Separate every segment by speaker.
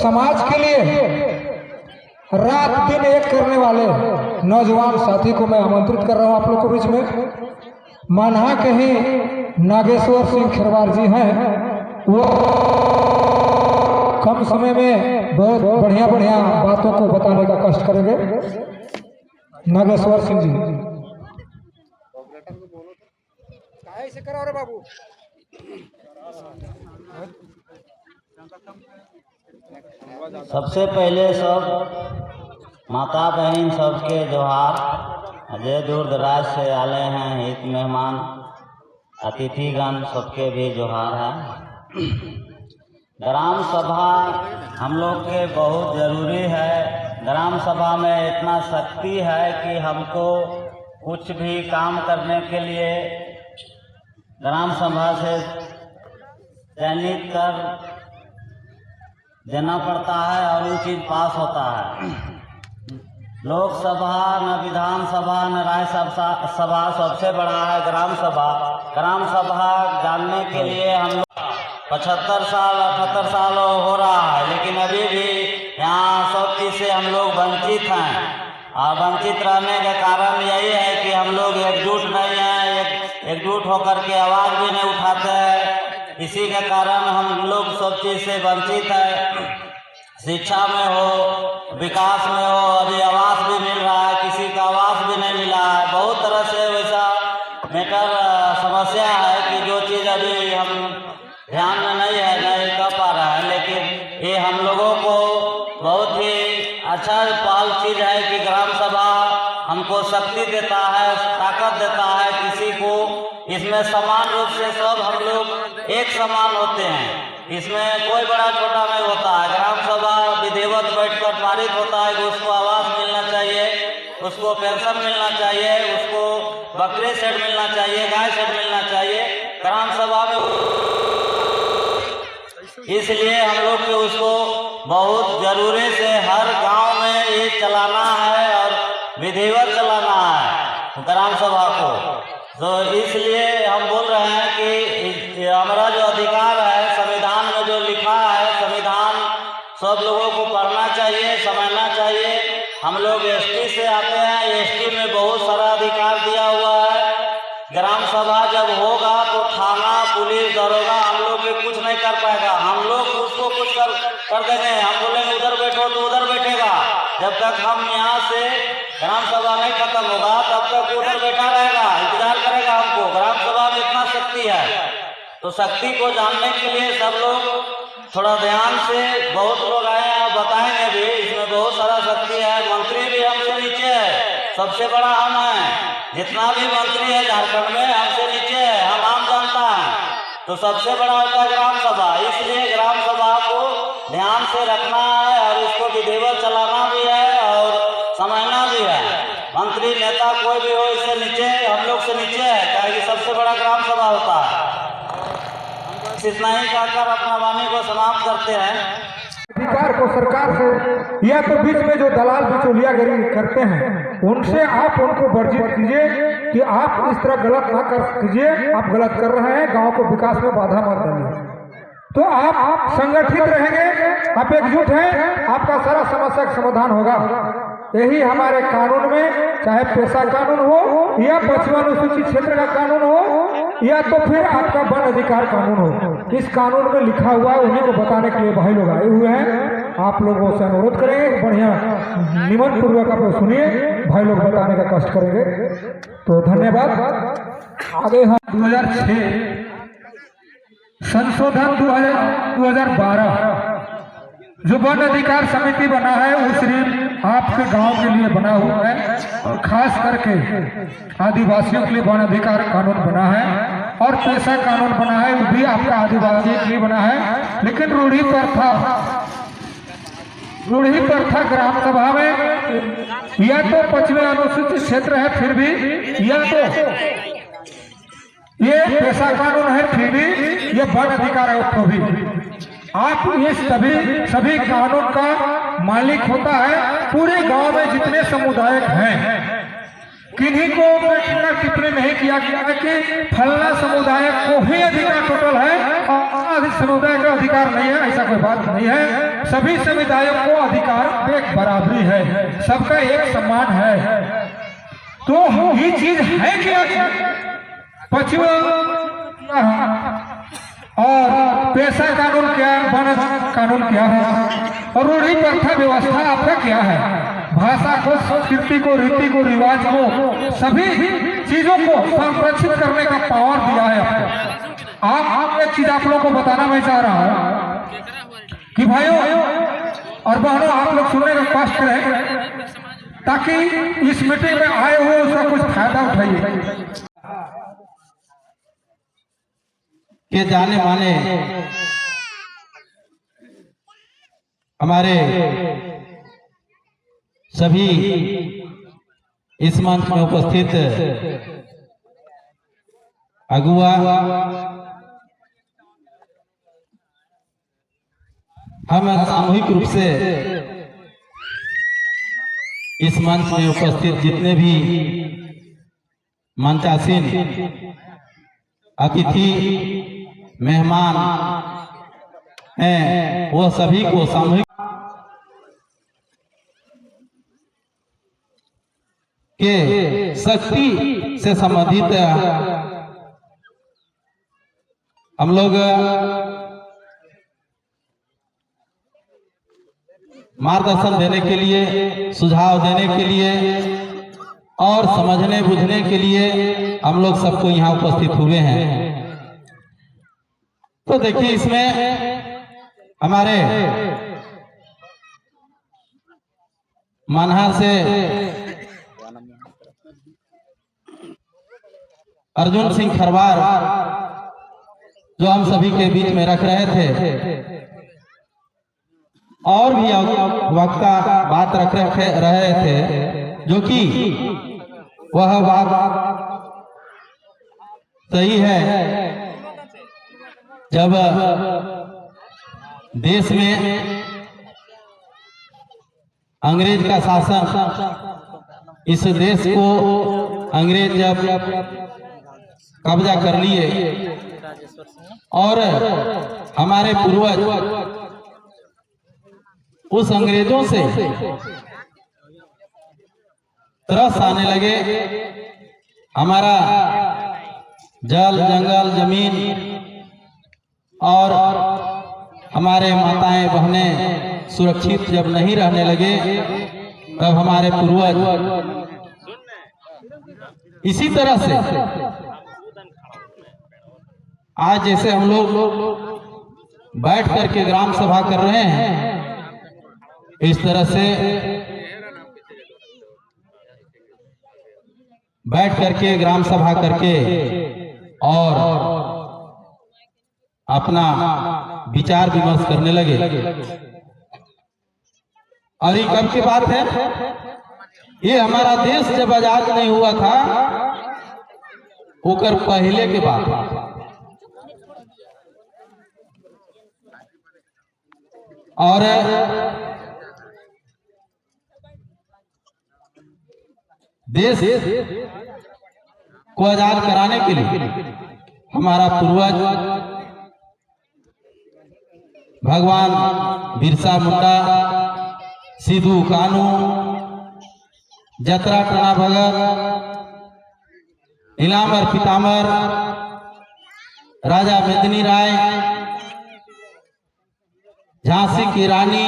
Speaker 1: समाज के लिए रात दिन एक करने वाले नौजवान साथी को मैं आमंत्रित कर रहा हूं आप लोग के बीच में। माना कहीं नागेश्वर सिंह खिरवार जी हैं, वो कम समय में बहुत बढ़िया बढ़िया बातों को बताने का कष्ट करेंगे। नागेश्वर सिंह जी
Speaker 2: ऐसे करो रे बाबू।
Speaker 3: सबसे पहले सब माता बहन सबके जोहार। अजय दूर दराज से आए हैं हित मेहमान अतिथिगण सबके भी जोहार है। ग्राम सभा हम लोग के बहुत ज़रूरी है। ग्राम सभा में इतना शक्ति है कि हमको कुछ भी काम करने के लिए ग्राम सभा से चयनित कर देना पड़ता है और वो चीज़ पास होता है। लोकसभा न विधानसभा न राज्यसभा सबसे बड़ा है ग्राम सभा। ग्राम सभा जानने के लिए हम लोग 75 साल 78 साल हो रहा है, लेकिन अभी भी यहाँ सब चीज़ से हम लोग वंचित हैं। और वंचित रहने का कारण यही है कि हम लोग एकजुट नहीं हैं, एकजुट होकर के आवाज़ भी नहीं उठाते हैं। इसी के कारण हम लोग सब चीज़ से वंचित है। शिक्षा में हो, विकास में हो, अभी आवास भी मिल रहा है, किसी का आवास भी नहीं मिला है। बहुत तरह से वैसा मैटर समस्या है कि जो चीज़ अभी हम ध्यान में नहीं है, नहीं कर पा रहा है। लेकिन ये हम लोगों को बहुत ही अच्छा पहल चीज़ है कि ग्राम सभा हमको शक्ति देता है, ताकत देता है। किसी को इसमें समान रूप से सब हम लोग एक समान होते हैं, इसमें कोई बड़ा छोटा नहीं होता है। ग्राम सभा विधिवत बैठकर पारित होता है कि उसको आवास मिलना चाहिए, उसको पेंशन मिलना चाहिए, उसको बकरी सेट मिलना चाहिए, गाय सेट मिलना चाहिए ग्राम सभा में। इसलिए हम लोग को उसको बहुत जरूरी से हर गांव में ये चलाना है और विधिवत चलाना है ग्राम सभा को। तो इसलिए हम बोल रहे हैं कि हमारा जो अधिकार है संविधान में जो लिखा है, संविधान सब लोगों को पढ़ना चाहिए, समझना चाहिए। हम लोग एसटी से आते हैं, एसटी में बहुत सारा अधिकार दिया हुआ है। ग्राम सभा जब होगा तो थाना पुलिस दरोगा हम लोग के कुछ नहीं कर पाएगा। हम लोग उसको कुछ कर देंगे, हम बोलेंगे उधर बैठो तो उधर बैठेगा। जब तक हम यहाँ से ग्राम सभा नहीं खत्म होगा तब तक उधर बैठा रहेगा, इंतजार करेगा हमको। ग्राम सभा में इतना शक्ति है, तो शक्ति को जानने के लिए सब लोग थोड़ा ध्यान से, बहुत लोग आए हैं बताएंगे भी, इसमें बहुत सारा शक्ति है। मंत्री भी हमसे नीचे है, सबसे बड़ा हम हैं। जितना भी मंत्री है झारखंड में हमसे नीचे है, हम आम जनता है। तो सबसे बड़ा होता है ग्राम सभा। इसलिए ग्राम सभा को ध्यान से रखना है और इसको विधिवत चलाना भी है और समझना भी है। मंत्री नेता कोई भी हो, इससे नीचे हम लोग से नीचे है, क्योंकि सबसे बड़ा ग्राम सभा होता है। इतना ही कहकर अपना वाणी को समाप्त करते हैं।
Speaker 1: अधिकार को सरकार से या तो बीच में जो दलाल बिचौलियागिरी करते हैं उनसे आप उनको वर्जित कीजिए कि आप इस तरह गलत ना कर कीजिए, आप गलत कर रहे हैं, गांव को विकास में बाधा मत डालिए। तो आप संगठित रहेंगे, आप एकजुट हैं, आपका सारा समस्या का समाधान होगा। यही हमारे कानून में, चाहे पेशा कानून हो या 55 अनुसूचित क्षेत्र का कानून हो या तो फिर आपका वन अधिकार कानून हो, इस कानून में लिखा हुआ है। उन्हीं को बताने के लिए भाई लोग आए हुए हैं। आप लोगों से अनुरोध करेंगे, बढ़िया निमन पूर्वक आप सुनिए, भाई लोग बताने का कष्ट करेंगे। तो धन्यवाद। आगे हम 2006 संशोधन 2012 जो वन अधिकार समिति बना है वो सिर्फ आपके गांव के लिए बना हुआ है और खास करके आदिवासियों के लिए वन अधिकार कानून बना है और पेशा कानून बना है, वो भी आपका आदिवासी के लिए बना है। लेकिन रूढ़ी प्रथा ग्राम सभा में या तो 55 अनुसूचित क्षेत्र है फिर भी, या तो ये पेशा कानून है फिर भी, ये वन अधिकार है तो भी। आप ये सभी कानून का मालिक होता है। पूरे गांव में जितने समुदाय हैं किन्हीं को टीका टिप्पणी नहीं किया गया है कि फलना समुदाय को ही अधिकार टोटल है और समुदाय का अधिकार नहीं है, ऐसा कोई बात नहीं है। सभी समुदायों को अधिकार एक बराबरी है, सबका एक सम्मान है। तो ये चीज है क्या? पश्चिम और पेशा कानून क्या, वन कानून क्या है, और रूढ़ी प्रथा व्यवस्था आपका क्या है? भाषा को, संस्कृति को, रीति को, रिवाज को, सभी चीजों को संरक्षित करने का पावर दिया है आपको। आप एक चीज आप लोगों को बताना मैं चाह रहा हूँ कि भाइयों और बहनों, आप लोग सुनने का कष्ट करें ताकि इस मीटिंग में आए हुए उसका कुछ फायदा उठाइए।
Speaker 4: के जाने माने हमारे सभी इस मंच में उपस्थित अगुआ, हम सामूहिक रूप से इस मंच में उपस्थित जितने भी मंचासीन अतिथि मेहमान हैं, वो सभी को सामूहिक के शक्ति से संबंधित हम लोग मार्गदर्शन देने के लिए, सुझाव देने के लिए और समझने बुझने के लिए हम लोग सबको यहाँ उपस्थित हुए हैं। तो देखिए, इसमें हमारे मानहार से अर्जुन सिंह खरवार जो हम सभी के बीच में रख रहे थे, और भी वक्ता बात रख रहे थे, जो कि वह बात सही है। जब देश में अंग्रेज का शासन, इस देश को अंग्रेज जब कब्जा कर लिए और हमारे पूर्वज उस अंग्रेजों से तरस आने लगे, हमारा जल, जंगल, जमीन और हमारे माताएं बहनें सुरक्षित जब नहीं रहने लगे, तब हमारे पूर्वज इसी तरह से आज जैसे हम लोग बैठ करके ग्राम सभा कर रहे हैं, इस तरह से बैठ करके ग्राम सभा करके और अपना विचार विमर्श करने लगे। और ये कब की बात है? ये हमारा देश जब आजाद नहीं हुआ था, होकर पहले के बात। और देश को आजाद कराने के लिए हमारा पूर्वज भगवान बिरसा मुंडा, सिद्धू कानू, जतरा टना भगत, नीलांबर पीताम्बर, राजा मेदिनी राय, झांसी की रानी,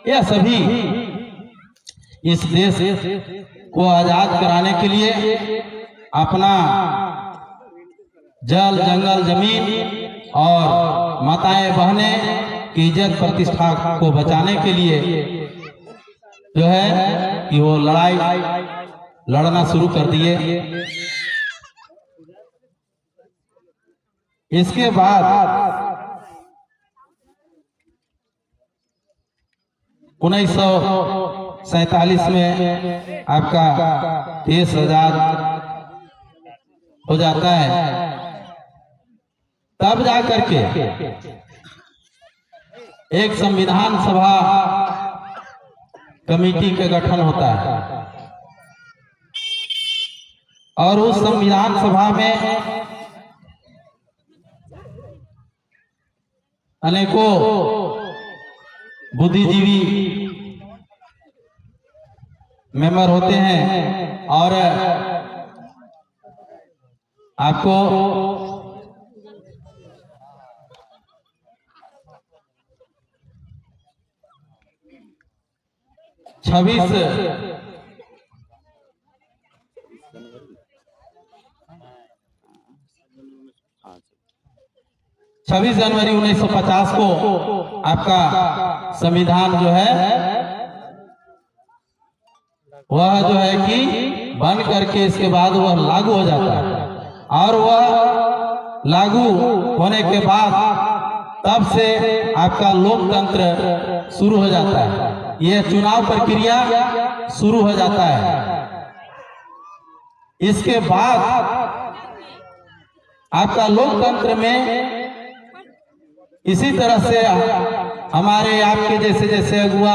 Speaker 4: यह सभी इस देश को आजाद कराने के लिए अपना जल, जंगल, जमीन और माताएं बहनें की इज्जत प्रतिष्ठा को बचाने के लिए जो है कि वो लड़ाई लड़ना शुरू कर दिए। इसके बाद 1947 में आपका देश आजाद हो जाता है। तब जाकर के एक संविधान सभा कमेटी का गठन होता है। और उस संविधान सभा में अनेकों बुद्धिजीवी मेंबर होते हैं और आपको छब्बीस 1950 को आपका संविधान जो है वह जो है कि बन करके इसके बाद वह लागू हो जाता है और वह लागू होने के बाद तब से आपका लोकतंत्र शुरू हो जाता है। यह चुनाव प्रक्रिया शुरू हो जाता है। इसके बाद आपका लोकतंत्र में इसी तरह से हमारे आपके जैसे जैसे अगुआ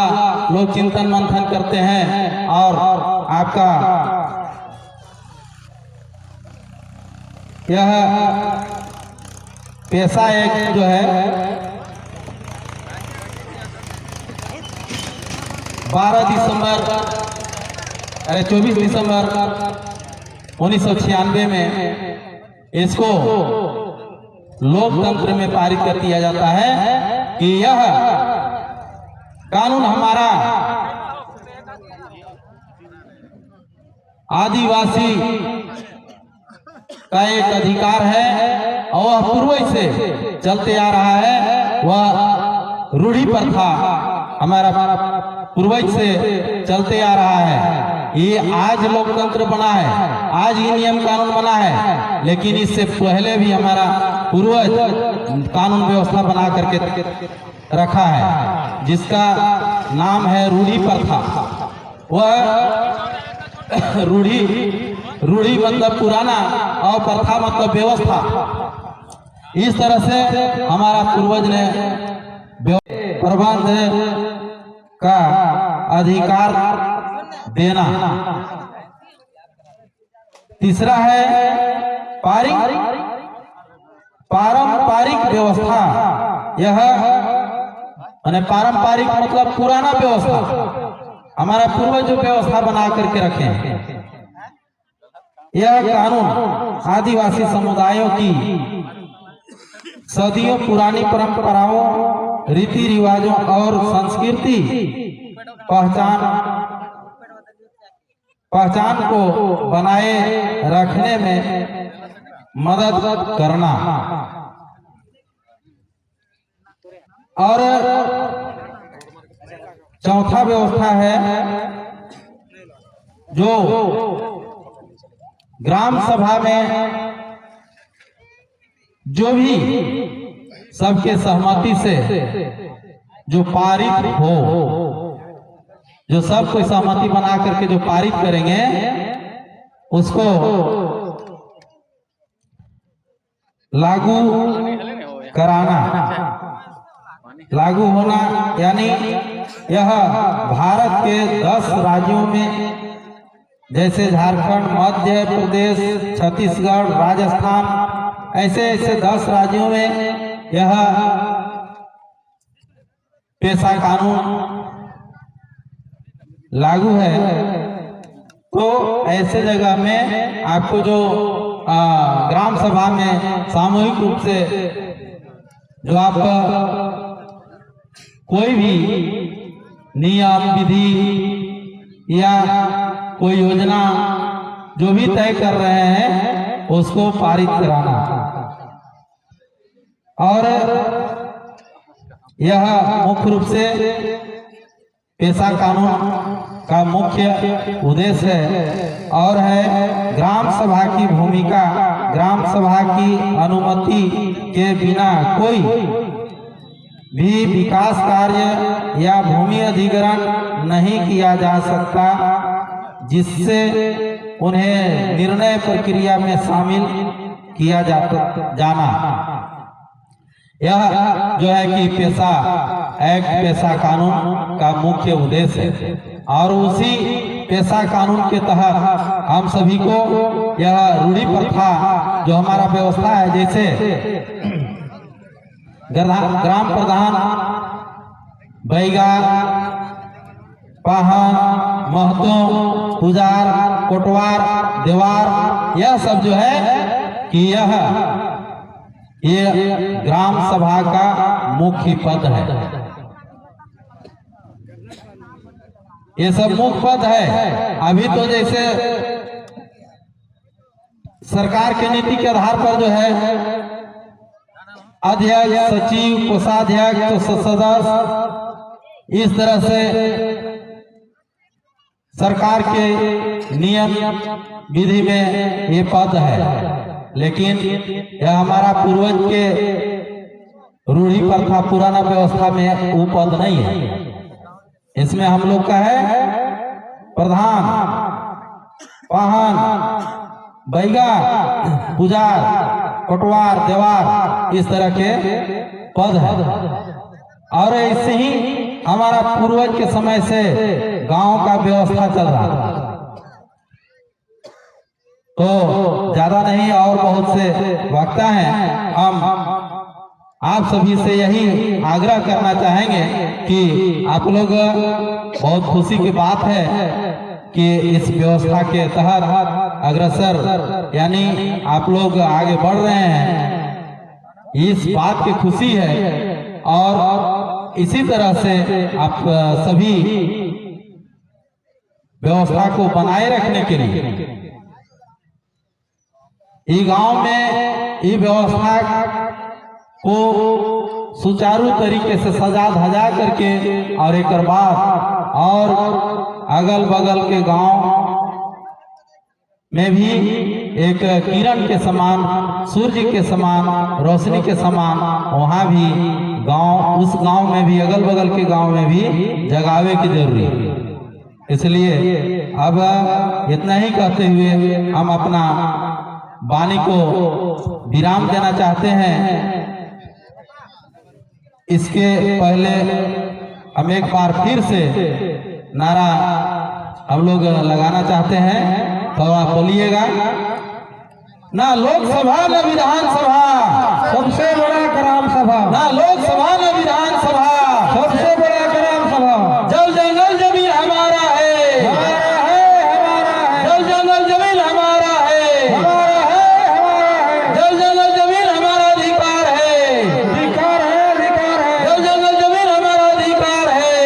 Speaker 4: लोग चिंतन मंथन करते हैं और आपका यह पेशा एक जो है 24 दिसंबर 1996 में इसको लोकतंत्र में पारित कर दिया जाता है कि यह कानून हमारा आदिवासी का एक अधिकार है और वह पूर्व से चलते आ रहा है। वह रूढ़ी प्रथा हमारा पूर्वज से चलते आ रहा है। ये आज लोकतंत्र बना है, आज ये नियम कानून बना है, लेकिन इससे पहले भी हमारा पूर्वज कानून व्यवस्था बना करके रखा है जिसका नाम है रूढ़ी प्रथा। वह रूढ़ी मतलब पुराना और प्रथा मतलब व्यवस्था। इस तरह से हमारा पूर्वज ने प्रबंध का अधिकार देना। तीसरा है पारंपरिक व्यवस्था। यह माने पारंपरिक मतलब पुराना व्यवस्था, हमारा पूर्वज जो व्यवस्था बना करके रखे हैं। यह कानून आदिवासी समुदायों की सदियों पुरानी परंपराओं, रीति रिवाजों और संस्कृति पहचान को बनाए रखने में मदद करना। और चौथा व्यवस्था है जो ग्राम सभा में जो भी सबके सहमति से जो पारित हो, जो सब कोई सहमति बना करके जो पारित करेंगे उसको लागू कराना। लागू होना यानी यह भारत के 10 राज्यों में जैसे झारखंड, मध्य प्रदेश, छत्तीसगढ़, राजस्थान, ऐसे 10 राज्यों में यह पेशा कानून लागू है। तो ऐसे जगह में आपको जो ग्राम सभा में सामूहिक रूप से जो आप कोई भी नियम विधि या कोई योजना जो भी तय कर रहे हैं उसको पारित कराना। और यह मुख्य रूप से पेशा कानून का मुख्य उद्देश्य है और है ग्राम सभा की भूमिका। ग्राम सभा की अनुमति के बिना कोई भी विकास कार्य या भूमि अधिग्रहण नहीं किया जा सकता, जिससे उन्हें निर्णय प्रक्रिया में शामिल किया जाना। यह जो है कि पेशा कानून का मुख्य उद्देश्य है और उसी पेशा कानून के तहत हम सभी को यह रूढ़ी प्रथा जो हमारा व्यवस्था है, जैसे ग्राम प्रधान, बैगा, पाहन, महतो, पुजार, कोटवार, देवार, यह सब जो है कि ये ग्राम सभा का मुख्य पद है। ये सब मुख्य पद है। अभी तो जैसे सरकार के नीति के आधार पर जो है अध्यक्ष, सचिव, कोषाध्यक्ष, सदस्य, इस तरह से सरकार के नियम विधि में ये पद है। लेकिन यह हमारा पूर्वज के रूढ़ी प्रथा पुराना व्यवस्था में वो पद नहीं है। इसमें हम लोग का है प्रधान, वाहन, बैगा, पुजार, कोटवार, देवार, इस तरह के पद है। और ऐसे ही हमारा पूर्वज के समय से गांव का व्यवस्था चल रहा है। तो ज्यादा नहीं और बहुत से वक्ता हैं, हम आप सभी से यही आग्रह करना चाहेंगे कि आप लोग, बहुत खुशी की बात है कि इस व्यवस्था के तहत अग्रसर यानी आप लोग आगे बढ़ रहे हैं, इस बात की खुशी है। और इसी तरह से आप सभी व्यवस्था को बनाए रखने के लिए ये गांव में ये व्यवस्था को सुचारू तरीके से सजा धजा करके और एक बाद और अगल बगल के गांव में भी एक किरण के समान, सूर्य के समान, रोशनी के समान वहां भी गांव, उस गांव में भी, अगल बगल के गांव में भी जगावे की जरूरी है। इसलिए अब इतना ही कहते हुए हम अपना वाणी को विराम देना चाहते हैं। इसके पहले हम एक बार फिर से नारा हम लोग लगाना चाहते हैं, तो आप बोलिएगा ना लोकसभा न विधानसभा,
Speaker 1: सबसे बड़ा ग्राम सभा,
Speaker 4: ना लोकसभा न विधानसभा,
Speaker 1: सबसे बड़ा ग्राम सभा।
Speaker 4: जल जंगल जमीन हमारा है,
Speaker 1: हमारा है, हमारा है,
Speaker 4: जल जंगल जमीन हमारा है,
Speaker 1: हमारा है, हमारा है,
Speaker 4: जल जंगल जमीन हमारा अधिकार है,
Speaker 1: अधिकार है, अधिकार है।
Speaker 4: जल जंगल जमीन हमारा अधिकार है।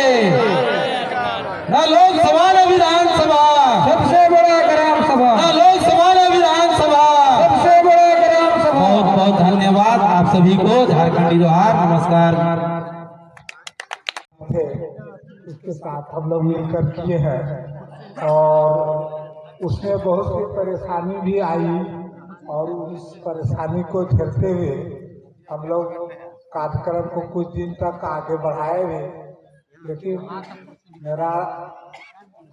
Speaker 4: ना लोकसभा न विधानसभा,
Speaker 1: सबसे बड़ा ग्राम सभा,
Speaker 4: ना लोकसभा न विधानसभा।
Speaker 1: सबसे बड़ा ग्राम सभा।
Speaker 4: बहुत बहुत धन्यवाद आप सभी को। झारखंडी जोहार, नमस्कार।
Speaker 1: थे उसके साथ हम लोग मिलकर किए हैं और उसमें बहुत सी परेशानी भी आई और उस परेशानी को झेलते हुए हम लोग कार्यक्रम को कुछ दिन तक आगे बढ़ाए हुए। लेकिन मेरा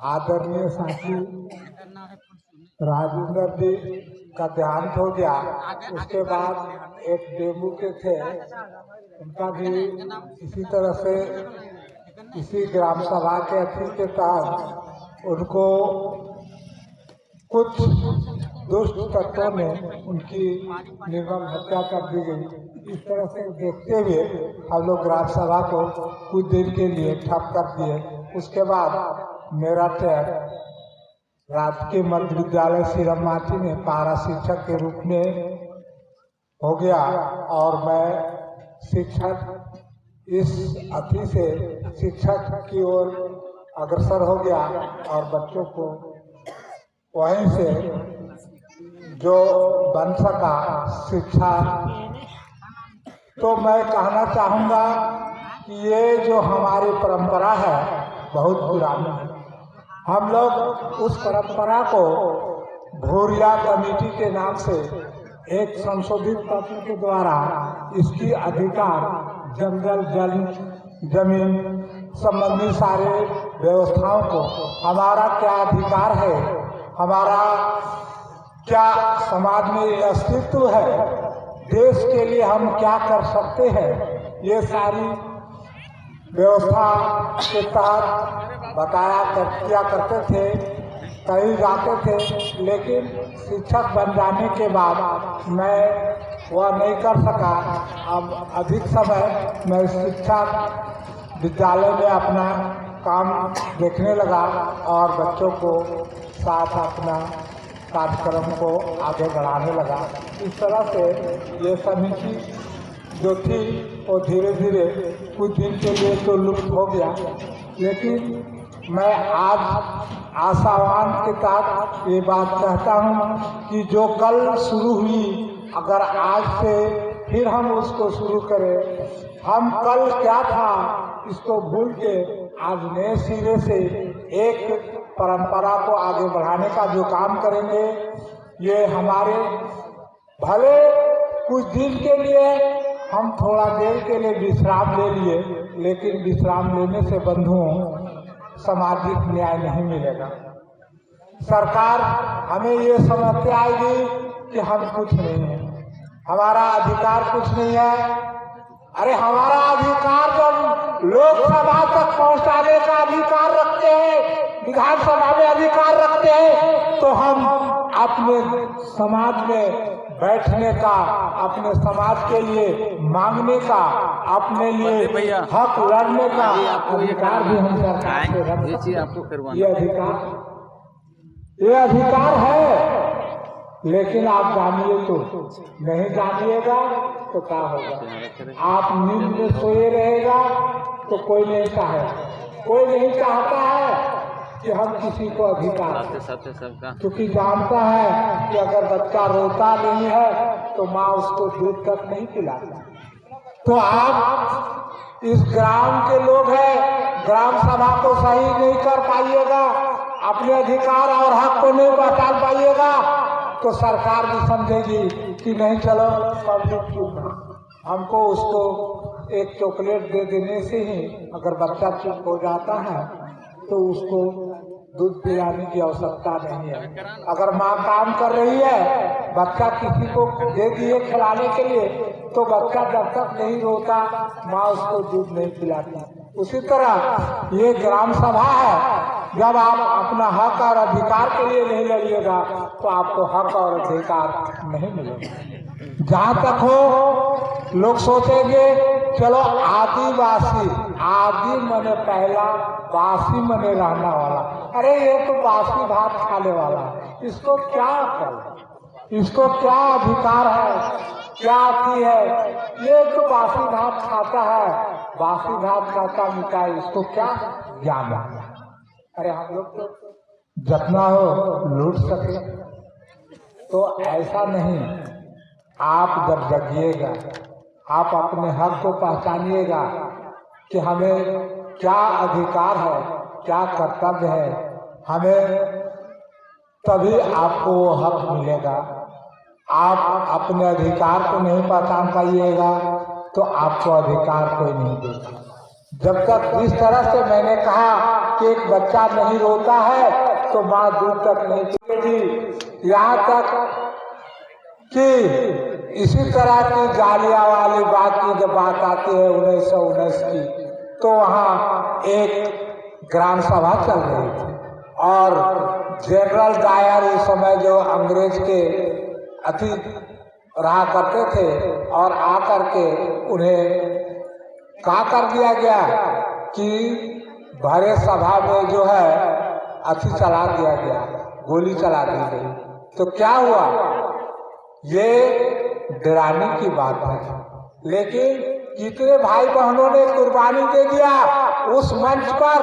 Speaker 1: आदरणीय साथी राजेंद्र जी का देहांत हो गया। उसके बाद एक डेंगू के थे, उनका भी इसी तरह से इसी ग्राम सभा के अध्यक्ष के तहत उनको कुछ दुष्ट तत्वों ने उनकी निर्मम हत्या कर दी गई। इस तरह से देखते हुए हम लोग ग्राम सभा को कुछ देर के लिए ठप कर दिए। उसके बाद मेरा टैग राजकीय मध्य विद्यालय सिरमाची में पारा शिक्षक के रूप में हो गया और मैं शिक्षक इस अति से शिक्षक की ओर अग्रसर हो गया और बच्चों को वहीं से जो बन सका शिक्षा। तो मैं कहना चाहूँगा कि ये जो हमारी परंपरा है बहुत पुरानी है। हम लोग उस परंपरा को भोरिया कमेटी के नाम से एक संशोधित तत्व के द्वारा इसकी अधिकार जंगल, जल, जमीन संबंधी सारे व्यवस्थाओं को हमारा क्या अधिकार है, हमारा क्या समाज में ये अस्तित्व है, देश के लिए हम क्या कर सकते हैं, ये सारी व्यवस्था के तहत बताया किया करते थे।
Speaker 5: कहीं जाते थे, लेकिन शिक्षक बन जाने के बाद मैं वह नहीं कर सका। अब अधिक समय मैं शिक्षक विद्यालय में अपना काम देखने लगा और बच्चों को साथ अपना कार्यक्रम को आगे बढ़ाने लगा। इस तरह से ये समिति जो थी वो धीरे धीरे कुछ दिन के लिए तो लुप्त हो गया, लेकिन मैं आज आशावान के साथ ये बात कहता हूँ कि जो कल शुरू हुई, अगर आज से फिर हम उसको शुरू करें, हम कल क्या था इसको भूल के आज नए सिरे से एक परंपरा को आगे बढ़ाने का जो काम करेंगे, ये हमारे भले कुछ दिन के लिए हम थोड़ा देर के लिए विश्राम ले लिए, लेकिन विश्राम लेने से बंधुओं सामाजिक न्याय नहीं मिलेगा। सरकार हमें ये समझते आएगी कि हम कुछ नहीं है, हमारा अधिकार कुछ नहीं है। अरे हमारा अधिकार जब लोकसभा तक पहुंचाने का अधिकार रखते हैं, विधानसभा में अधिकार रखते हैं, तो हम अपने समाज में बैठने का, अपने समाज के लिए मांगने का, अपने लिए हक लड़ने का अधिकार भी हम सरकार से रखते हैं। ये अधिकार है, लेकिन आप जानिए तो नहीं जानिएगा तो क्या होगा। आप नींद में सोए रहेगा तो कोई नहीं चाहेगा, कोई नहीं चाहता है कि हम किसी को अधिकार, क्योंकि जानता है कि अगर बच्चा रोता नहीं है तो माँ उसको दूध तक नहीं पिलाती। तो आप इस ग्राम के लोग हैं, ग्राम सभा को सही नहीं कर पाइएगा, अपने अधिकार और हक को नहीं पहचान पाइएगा, तो सरकार भी समझेगी कि नहीं चलो पब्लिक चुप है, हमको उसको एक चॉकलेट दे देने से ही अगर बच्चा चुप हो जाता है तो उसको दूध पिलाने की आवश्यकता नहीं है। अगर माँ काम कर रही है, बच्चा किसी को दे दिए खिलाने के लिए, तो बच्चा जब तक नहीं रोता माँ उसको दूध नहीं पिलाती। उसी तरह ये ग्राम सभा है, जब आप अपना हक और अधिकार के लिए नहीं लड़िएगा तो आपको हक और अधिकार नहीं मिलेगा। जहाँ तक हो लोग सोचेंगे चलो आदिवासी, आदि मने पहला, वासी मने रहने वाला, अरे ये तो बासी भात खाने वाला है, इसको क्या कर, इसको क्या अधिकार है, क्या आती है, ये तो बासी भात खाता है, बासी भात खाता मिटा, इसको क्या ज्ञान है। अरे हम लोग तो जितना हो लूट सके, तो ऐसा नहीं। आप जब जगिएगा, आप अपने हक को पहचानिएगा कि हमें क्या अधिकार है, क्या कर्तव्य है, हमें तभी आपको वो हक मिलेगा। आप अपने अधिकार को नहीं पहचान पाइएगा तो आपको अधिकार कोई नहीं देगा। जब तक इस तरह से मैंने कहा कि एक बच्चा नहीं रोता है तो माँ दूध तक नहीं पीती, यहाँ तक कि इसी तरह की जालियांवाला बाग की जब बात आती है 1919 की, तो वहाँ एक ग्राम सभा चल रही थी और जनरल डायर उस समय जो अंग्रेज के अति रहा करते थे, और आकर के उन्हें क्या कर दिया गया कि भरे सभा में जो है अति चला दिया गया, गोली चला दी गई। तो क्या हुआ, ये डराने की बात है, लेकिन कितने भाई बहनों ने कुर्बानी दे दिया उस मंच पर,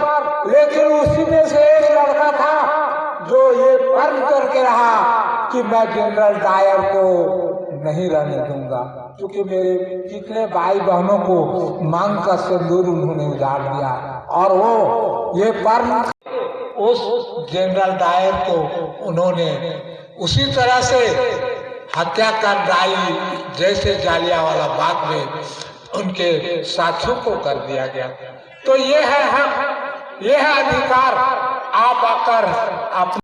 Speaker 5: लेकिन उसी में से एक लड़का था जो ये प्रण करके रहा कि मैं जनरल डायर को नहीं रहने दूंगा, क्योंकि मेरे कितने भाई बहनों को मांग का सिंदूर उन्होंने उजाड़ दिया, और वो ये प्रण उस जनरल डायर को उन्होंने उसी तरह से हत्या कर डाली जैसे जालियांवाला बाग में उनके साथियों को कर दिया गया। तो ये है हक, ये है अधिकार। आप आकर आप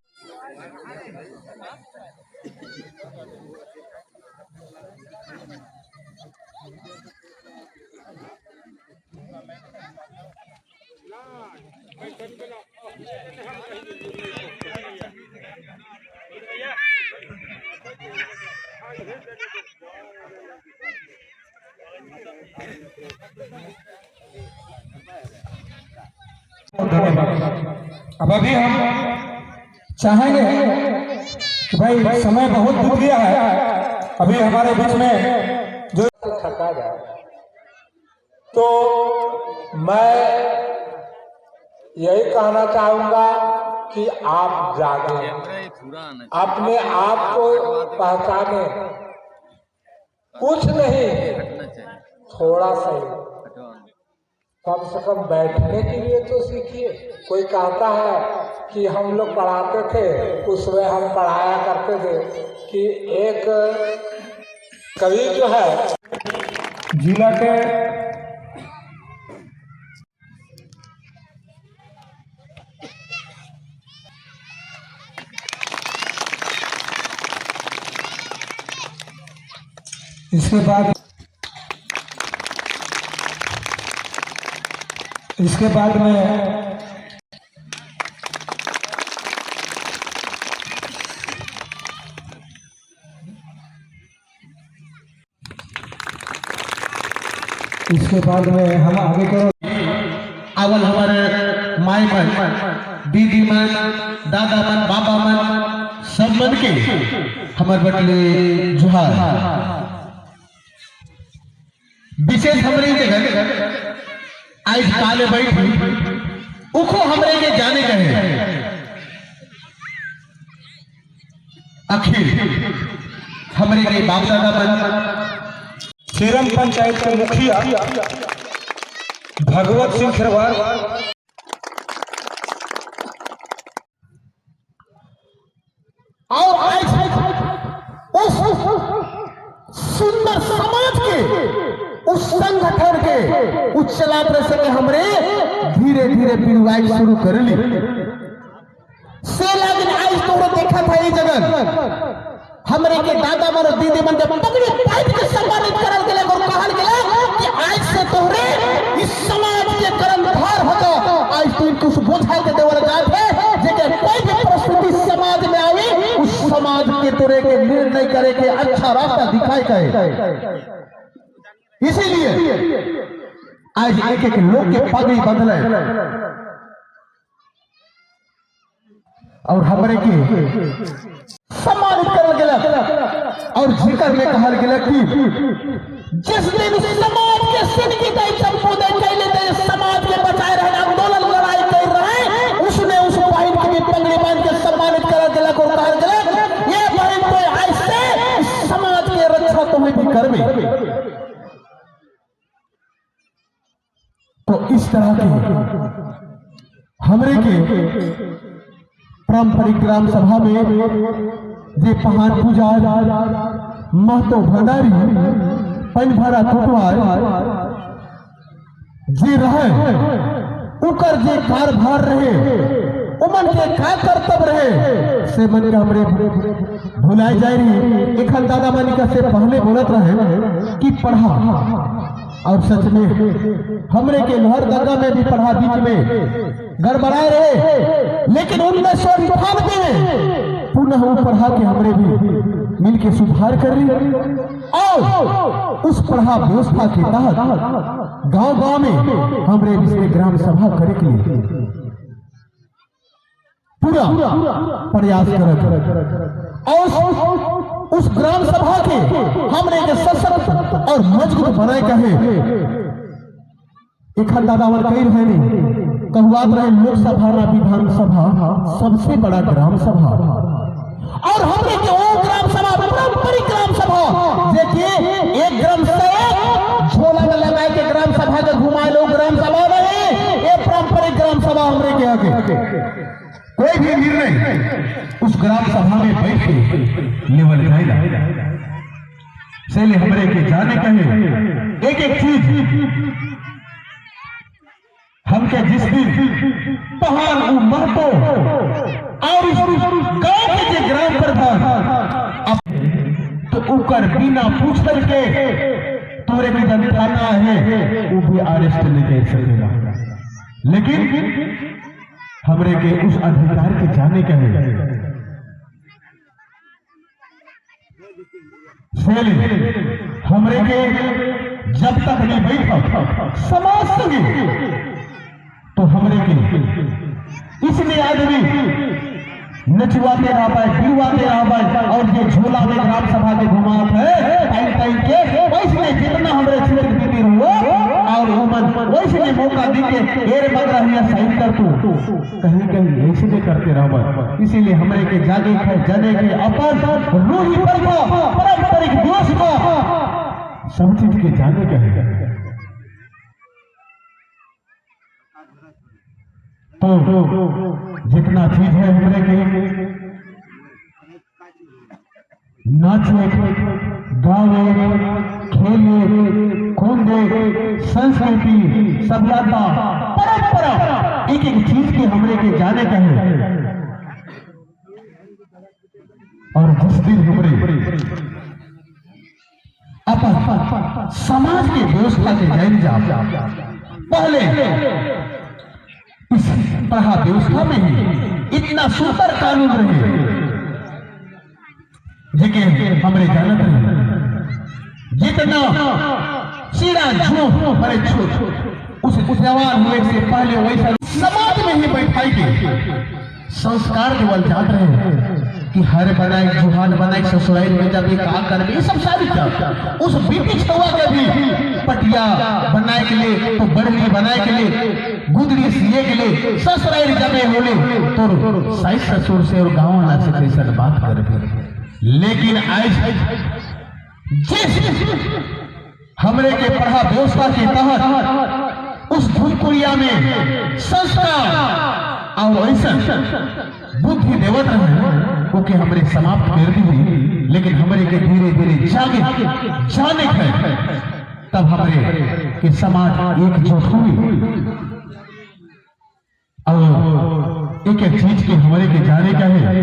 Speaker 1: अब अभी हम चाहेंगे कि भाई समय बहुत बीत गया है, अभी हमारे बीच में जो
Speaker 5: थका जाए, तो मैं यही कहना चाहूंगा कि आप जागे, अपने आप को पहचाने, कुछ नहीं थोड़ा सा कम से कम बैठने के लिए तो सीखिए। कोई कहता है कि हम लोग पढ़ाते थे, उसमें हम पढ़ाया करते थे कि एक कवि जो है
Speaker 1: जिला के इसके बाद में हम आगे करो।
Speaker 4: अवल हमारे माई मन, दीदी मन, दादा मन, बाबा मन, सब मन के हमारे बटले जुहार। विशेष हमारे जगह आज काले बैठी उखो हमरे के जाने कहे अखिल हमरे के बाप दादा मन,
Speaker 1: सीरम पंचायत के मुखिया भगवत सिंह खिरवार,
Speaker 4: और आज उस सुंदर समाज के, उस संगठन के, उस चला प्रसंग हमरे धीरे धीरे पिरुआई शुरू कर ली। से लेकिन आज तो देखा था ये जगह हमरे के दादा मन और दीदी मन जब पगड़ी पाइप के सम्मानित करल गेले और कहल गेले कि आज से तोहरे इस समाज के कर्णधार होगा। आज तू कुछ बोझा के देवल जात है जेके कोई भी परिस्थिति समाज में आवे उस समाज के तोरे के निर्णय करे के अच्छा रास्ता दिखाई कहे। इसीलिए आज एक एक लोग के पगड़ी बदले और हमरे के सम्मानित करल गेला और जिक्र में कहल गेला कि जिस दिन समाज के सिर की दई संबोधन कैले थे, समाज के बचाए रहे, आंदोलन लड़ाई कर रहे, उसने उस बहन की भी पगड़ी बांध के सम्मानित करल गेला को कहल गेला ये बहन तो आज से समाज के रक्षा तुम्हें भी करबे। तो इस तरह के हमरे के पारंपरिक ग्राम सभा में जे पहाड़ पूजा महतो भंडारी पन भरा कुटवार जे रहे उकर जे कारभार रहे उमन के का कर्तव्य रहे से मन के हमरे भुलाए जाए रही। एखन दादा मानिका से पहले बोलत रहे कि पढ़ा, और सच में हमरे के लोहर दर्गा में भी पढ़ा, बीच में गड़बड़ाए रहे, लेकिन 1998 में पुनः वो पढ़ा के हमरे भी मिल के सुधार कर ली और उस पढ़ा व्यवस्था के तहत गांव गांव में हमरे विषय ग्राम सभा करे के लिए पूरा प्रयास कर और उस ग्राम सभा के हमने के सशक्त और मजबूत बनाए कहे एक दादावर कही रहे नहीं कहुआत रहे लोकसभा ना विधानसभा सबसे बड़ा ग्राम सभा और हमने के वो ग्राम सभा पारंपरिक ग्राम सभा देखिए एक ग्राम से झोला में लगाए के ग्राम सभा के घुमाए लोग ग्राम सभा नहीं, ये पारंपरिक ग्राम सभा हमरे के आगे कोई भी निर्णय उस ग्राम सभा में बैठ के लेवल जाएगा। चले हमरे के जाने कहे एक एक चीज हमके जिस दिन पहाड़ महतो और गांव के जे ग्राम प्रधान तो उकर बिना पूछल के तोरे के जन थाना है वो भी अरेस्ट नहीं कर सकेगा, लेकिन हमरे के उस अधिकार के जाने कहे
Speaker 6: सेली हमरे के जब तक नहीं बैठा समाज संगी तो हमरे के इसलिए आदमी नचवाते रह पाए, गिरवाते रह पाए और ये झोला में ग्राम सभा के घुमात है टाइम टाइम के वैसे जितना हमारे क्षेत्र बीती हुआ और उमन वैसे मौका दी के एर बग रही है सही कर तू कहीं कहीं ऐसे भी करते रह। इसीलिए हमरे के जागे है जने के अपन रूही पर पारंपरिक दोष को सब चीज के जाने के है तो जितना चीज है हमरे के नाचे गावे खेले कूदे संस्कृति सभ्यता परंपरा एक एक चीज के हमरे के जाने का है। और जिस दिन हमरे अपन समाज के व्यवस्था के जान जा पहले इस पढ़ा व्यवस्था में ही इतना सुंदर कानून रहे जिके हमरे जानत रहे जितना सीधा झूठ बड़े झूठ उस जवान हुए से पहले वैसा समाज में ही बैठाई के संस्कार केवल जात रहे कि हर बनाए जुहान बनाए ससुराल में जब ये कहा कर ये सब सारी उस बीती छुआ के भी पटिया बनाए के लिए तो बड़ली बनाए के लिए गुदड़ी सिए के लिए ससुराल जमे होले तो साइस ससुर से और गाँव वाला से कैसे बात कर। लेकिन आज जिस हमरे के पढ़ा व्यवस्था के तहत उस भूलकुड़िया में संस्कार और ऐसा बुद्धि देवत रहे वो के हमरे समाप्त कर दी हुई। लेकिन हमरे के धीरे धीरे जागे जाने है तब हमरे के समाज एकजुट हुई और एक एक चीज के हमरे के जाने का है।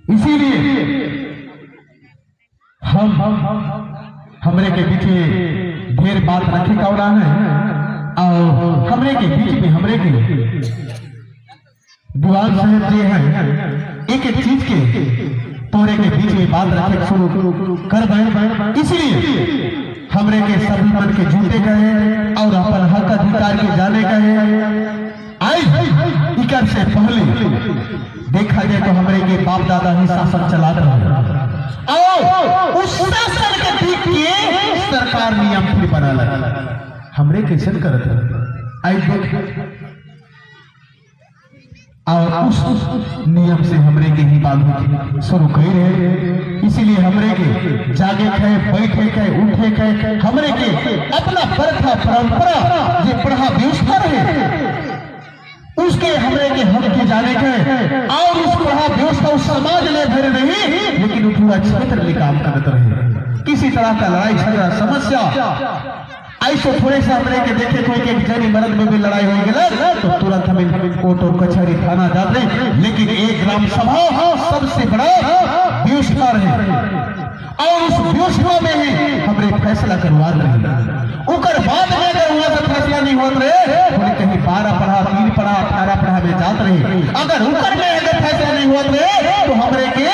Speaker 6: इसीलिए हम हमरे के पीछे ढेर बात रखे का उड़ा है और हमरे के बीच में हमरे के दीवान साहब जी हैं एक एक चीज के तोरे के बीच में बात रखे शुरू कर गए। इसलिए हमरे के सभी मन के जूते गए और अपन हक अधिकार के जाने गए। आई इकर से पहले देखा जाए तो हमरे के बाप दादा ही शासन चलाते रहे और उस शासन के ठीक के सरकार नियम भी बना लगा हमरे कैसे करते आई देख और उस नियम से हमरे के ही बात शुरू कर रहे। इसीलिए हमरे के जागे खे बैठे खे उठे खे हमरे के अपना प्रथा परंपरा ये पढ़ा व्यवस्था रहे उसके हमरे के हक के जाने के और उस पढ़ा व्यवस्था उस समाज ले भरे नहीं लेकिन पूरा क्षेत्र में काम करते रहे। किसी तरह का लड़ाई झगड़ा समस्या ऐसे थोड़े से हमरे के देखे कोई के जनी मर्द में भी लड़ाई हो गई तो तुरंत हम कोर्ट और कचहरी थाना जाते। लेकिन एक ग्राम सभा सबसे बड़ा व्यवस्था है और उस व्यवस्था में ही हमरे फैसला करवा रहे। उकर बाद में अगर हुआ से फैसला नहीं होत रहे बोले कहीं 12 पढ़ा 3 पढ़ा 18 पढ़ा में जात रहे। अगर उकर में अगर फैसला नहीं होत रहे तो हमरे के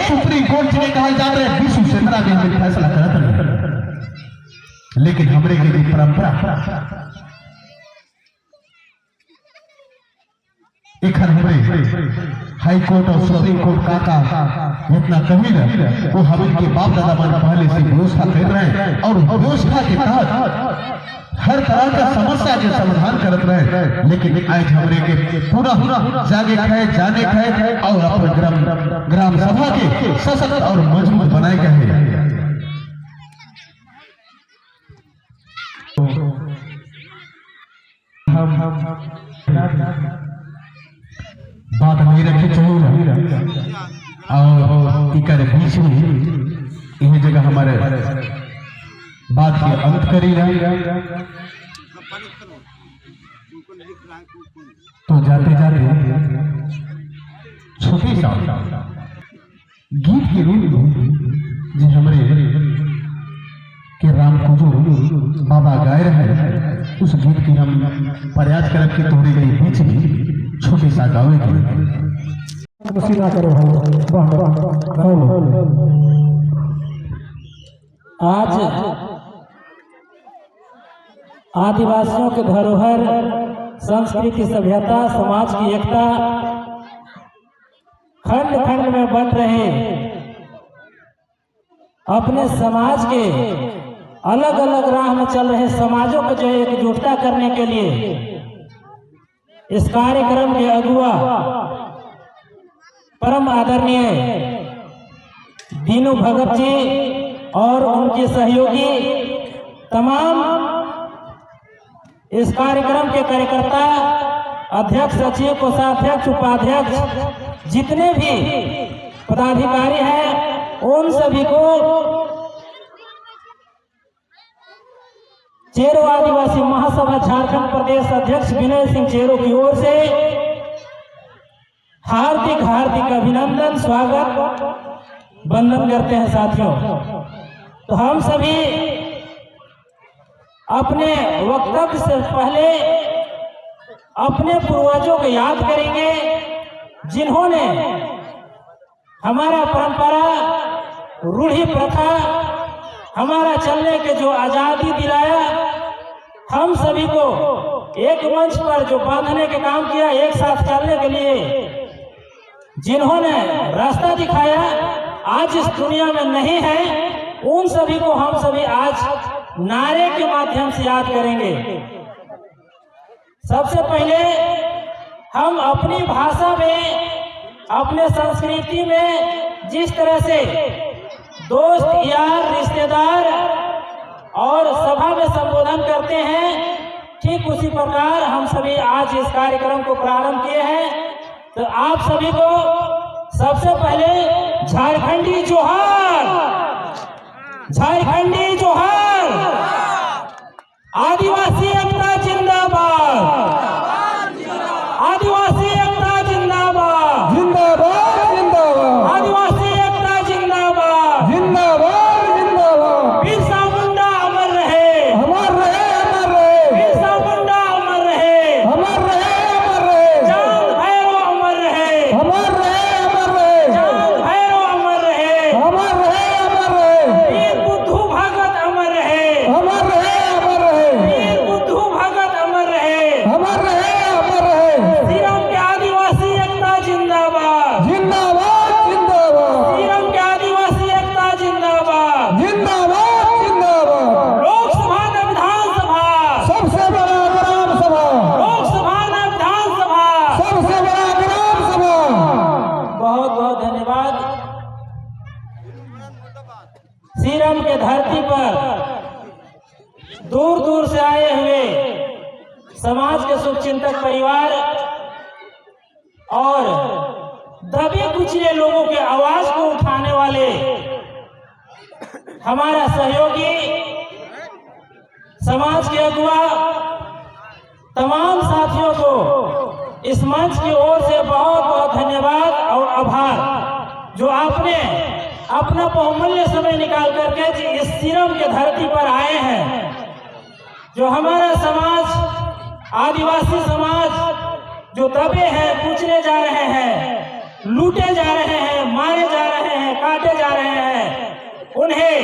Speaker 6: सुप्रीम कोर्ट में कहा जात रहे 20 क्षेत्र में हम फैसला करत रहे। लेकिन हमरे के लिए परंपरा एक हमरे हाई कोर्ट और सुप्रीम कोर्ट का इतना कमी है वो हम के बाप दादा मन पहले से व्यवस्था कर रहे हैं और व्यवस्था के तहत हर तरह का समस्या के समाधान करते रहे। लेकिन आज हमरे के पूरा जागे खाए जाने खाए और अपने ग्राम सभा के सशक्त और मजबूत बनाए गए हैं। बात नहीं रखी चाहिए और इकर बीच में यह जगह हमारे बात के अंत करी तो जाते जाते छोटी सा गीत के रूप में जो हमारे के राम कुजूर बाबा गाय रहे उस गीत की हम प्रयास कर के थोड़ी देर बीच में छोटी सा गावे की
Speaker 1: करो
Speaker 7: आज आदिवासियों के धरोहर, संस्कृति, सभ्यता, समाज की एकता खंड खंड में बंट रहे अपने समाज के अलग अलग राह में चल रहे समाजों को जो एकजुटता करने के लिए इस कार्यक्रम के अगुआ परम आदरणीय दीनू भगत जी और उनके सहयोगी तमाम इस कार्यक्रम के कार्यकर्ता, अध्यक्ष, सचिव, कोषाध्यक्ष, उपाध्यक्ष, जितने भी पदाधिकारी हैं, उन सभी को चेरो आदिवासी महासभा झारखंड प्रदेश अध्यक्ष विनय सिंह चेरो की ओर से हार्दिक हार्दिक अभिनंदन, स्वागत, वंदन करते हैं साथियों। तो हम सभी अपने वक्तव्य से पहले अपने पूर्वजों को याद करेंगे, जिन्होंने हमारा परंपरा, रूढ़ी प्रथा, हमारा चलने के जो आजादी दिलाया, हम सभी को एक मंच पर जो बांधने के काम किया, एक साथ चलने के लिए जिन्होंने रास्ता दिखाया, आज इस दुनिया में नहीं है, उन सभी को हम सभी आज नारे के माध्यम से याद करेंगे। सबसे पहले हम अपनी भाषा में, अपने संस्कृति में जिस तरह से दोस्त, यार, रिश्तेदार और सभा में संबोधन करते हैं, ठीक उसी प्रकार हम सभी आज इस कार्यक्रम को प्रारंभ किए हैं। तो आप सभी को सबसे पहले झारखंडी जोहार, झारखंडी जोहार, आदिवासी एकता जिंदाबाद, आदिवासी एकता जिंदाबाद,
Speaker 1: जिंदाबाद जिंदाबाद,
Speaker 7: आदिवासी एकता जिंदाबाद,
Speaker 1: जिंदाबाद जिंदाबाद,
Speaker 7: बिरसा मुंडा अमर रहे,
Speaker 1: अमर रहे, अमर रहे,
Speaker 7: बिरसा मुंडा अमर रहे,
Speaker 1: अमर रहे, अमर रहे,
Speaker 7: चांद भैरव अमर रहे,
Speaker 1: अमर रहे, अमर रहे,
Speaker 7: चांद भैरव अमर रहे,
Speaker 1: अमर रहे, अमर रहे,
Speaker 7: वीर बुद्धू भगत अमर रहे,
Speaker 1: अमर रहे, अमर रहे,
Speaker 7: वीर बुद्धू भगत अमर रहे,
Speaker 1: अमर रहे, अमर रहे,
Speaker 7: सीरम के आदिवासी एकता जिंदाबाद,
Speaker 1: जिंदाबाद जिंदाबाद,
Speaker 7: सीरम के आदिवासी एकता जिंदाबाद,
Speaker 1: जिंदाबाद जिंदाबाद,
Speaker 7: लोकसभा न विधानसभा,
Speaker 1: सबसे बड़ा ग्राम सभा,
Speaker 7: लोकसभा न विधानसभा।
Speaker 1: सबसे बड़ा ग्राम सभा।
Speaker 7: बहुत बहुत धन्यवाद। सीरम के धरती पर दूर दूर से आए हुए समाज के शुभचिंतक परिवार और दबे कुचले लोगों के आवाज को उठाने वाले हमारा सहयोगी, समाज के अगुआ, तमाम साथियों को इस मंच की ओर से बहुत बहुत धन्यवाद और आभार, जो आपने अपना बहुमूल्य समय निकाल करके इस सीरम के धरती पर आए हैं। जो हमारा समाज, आदिवासी समाज जो दबे हैं, कुचले जा रहे हैं, लूटे जा रहे हैं, मारे जा रहे हैं, काटे जा रहे हैं, उन्हें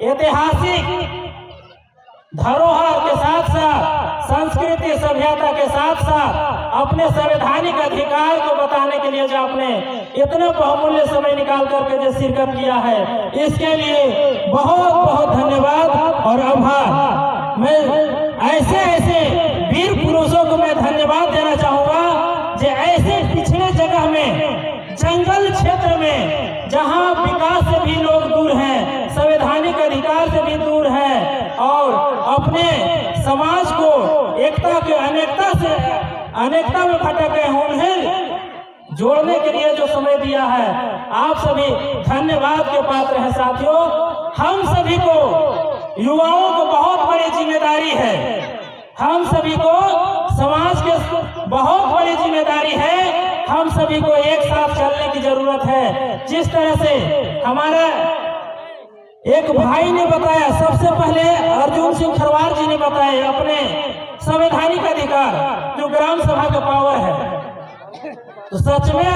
Speaker 7: ऐतिहासिक धरोहर के साथ साथ संस्कृति, सभ्यता के साथ साथ अपने संवैधानिक अधिकार को बताने के लिए जो आपने इतना बहुमूल्य समय निकाल करके जो शिरकत किया है, इसके लिए बहुत बहुत धन्यवाद और आभार। मैं ऐसे ऐसे वीर पुरुषों को मैं धन्यवाद देना चाहूंगा जो ऐसे पिछड़े जगह में, जंगल क्षेत्र में, जहां विकास से भी लोग दूर हैं, संवैधानिक अधिकार से भी दूर हैं और अपने समाज को एकता के अनेकता में भटक गए, उन्हें जोड़ने के लिए जो समय दिया है, आप सभी धन्यवाद के पात्र हैं। साथियों, हम सभी को, युवाओं को बहुत बड़ी जिम्मेदारी है, हम सभी को समाज के बहुत बड़ी जिम्मेदारी है, हम सभी को एक साथ चलने की जरूरत है। जिस तरह से हमारा एक भाई ने बताया, सबसे पहले अर्जुन सिंह खरवार जी ने बताया अपने संवैधानिक अधिकार जो ग्राम सभा का पावर है, तो सच में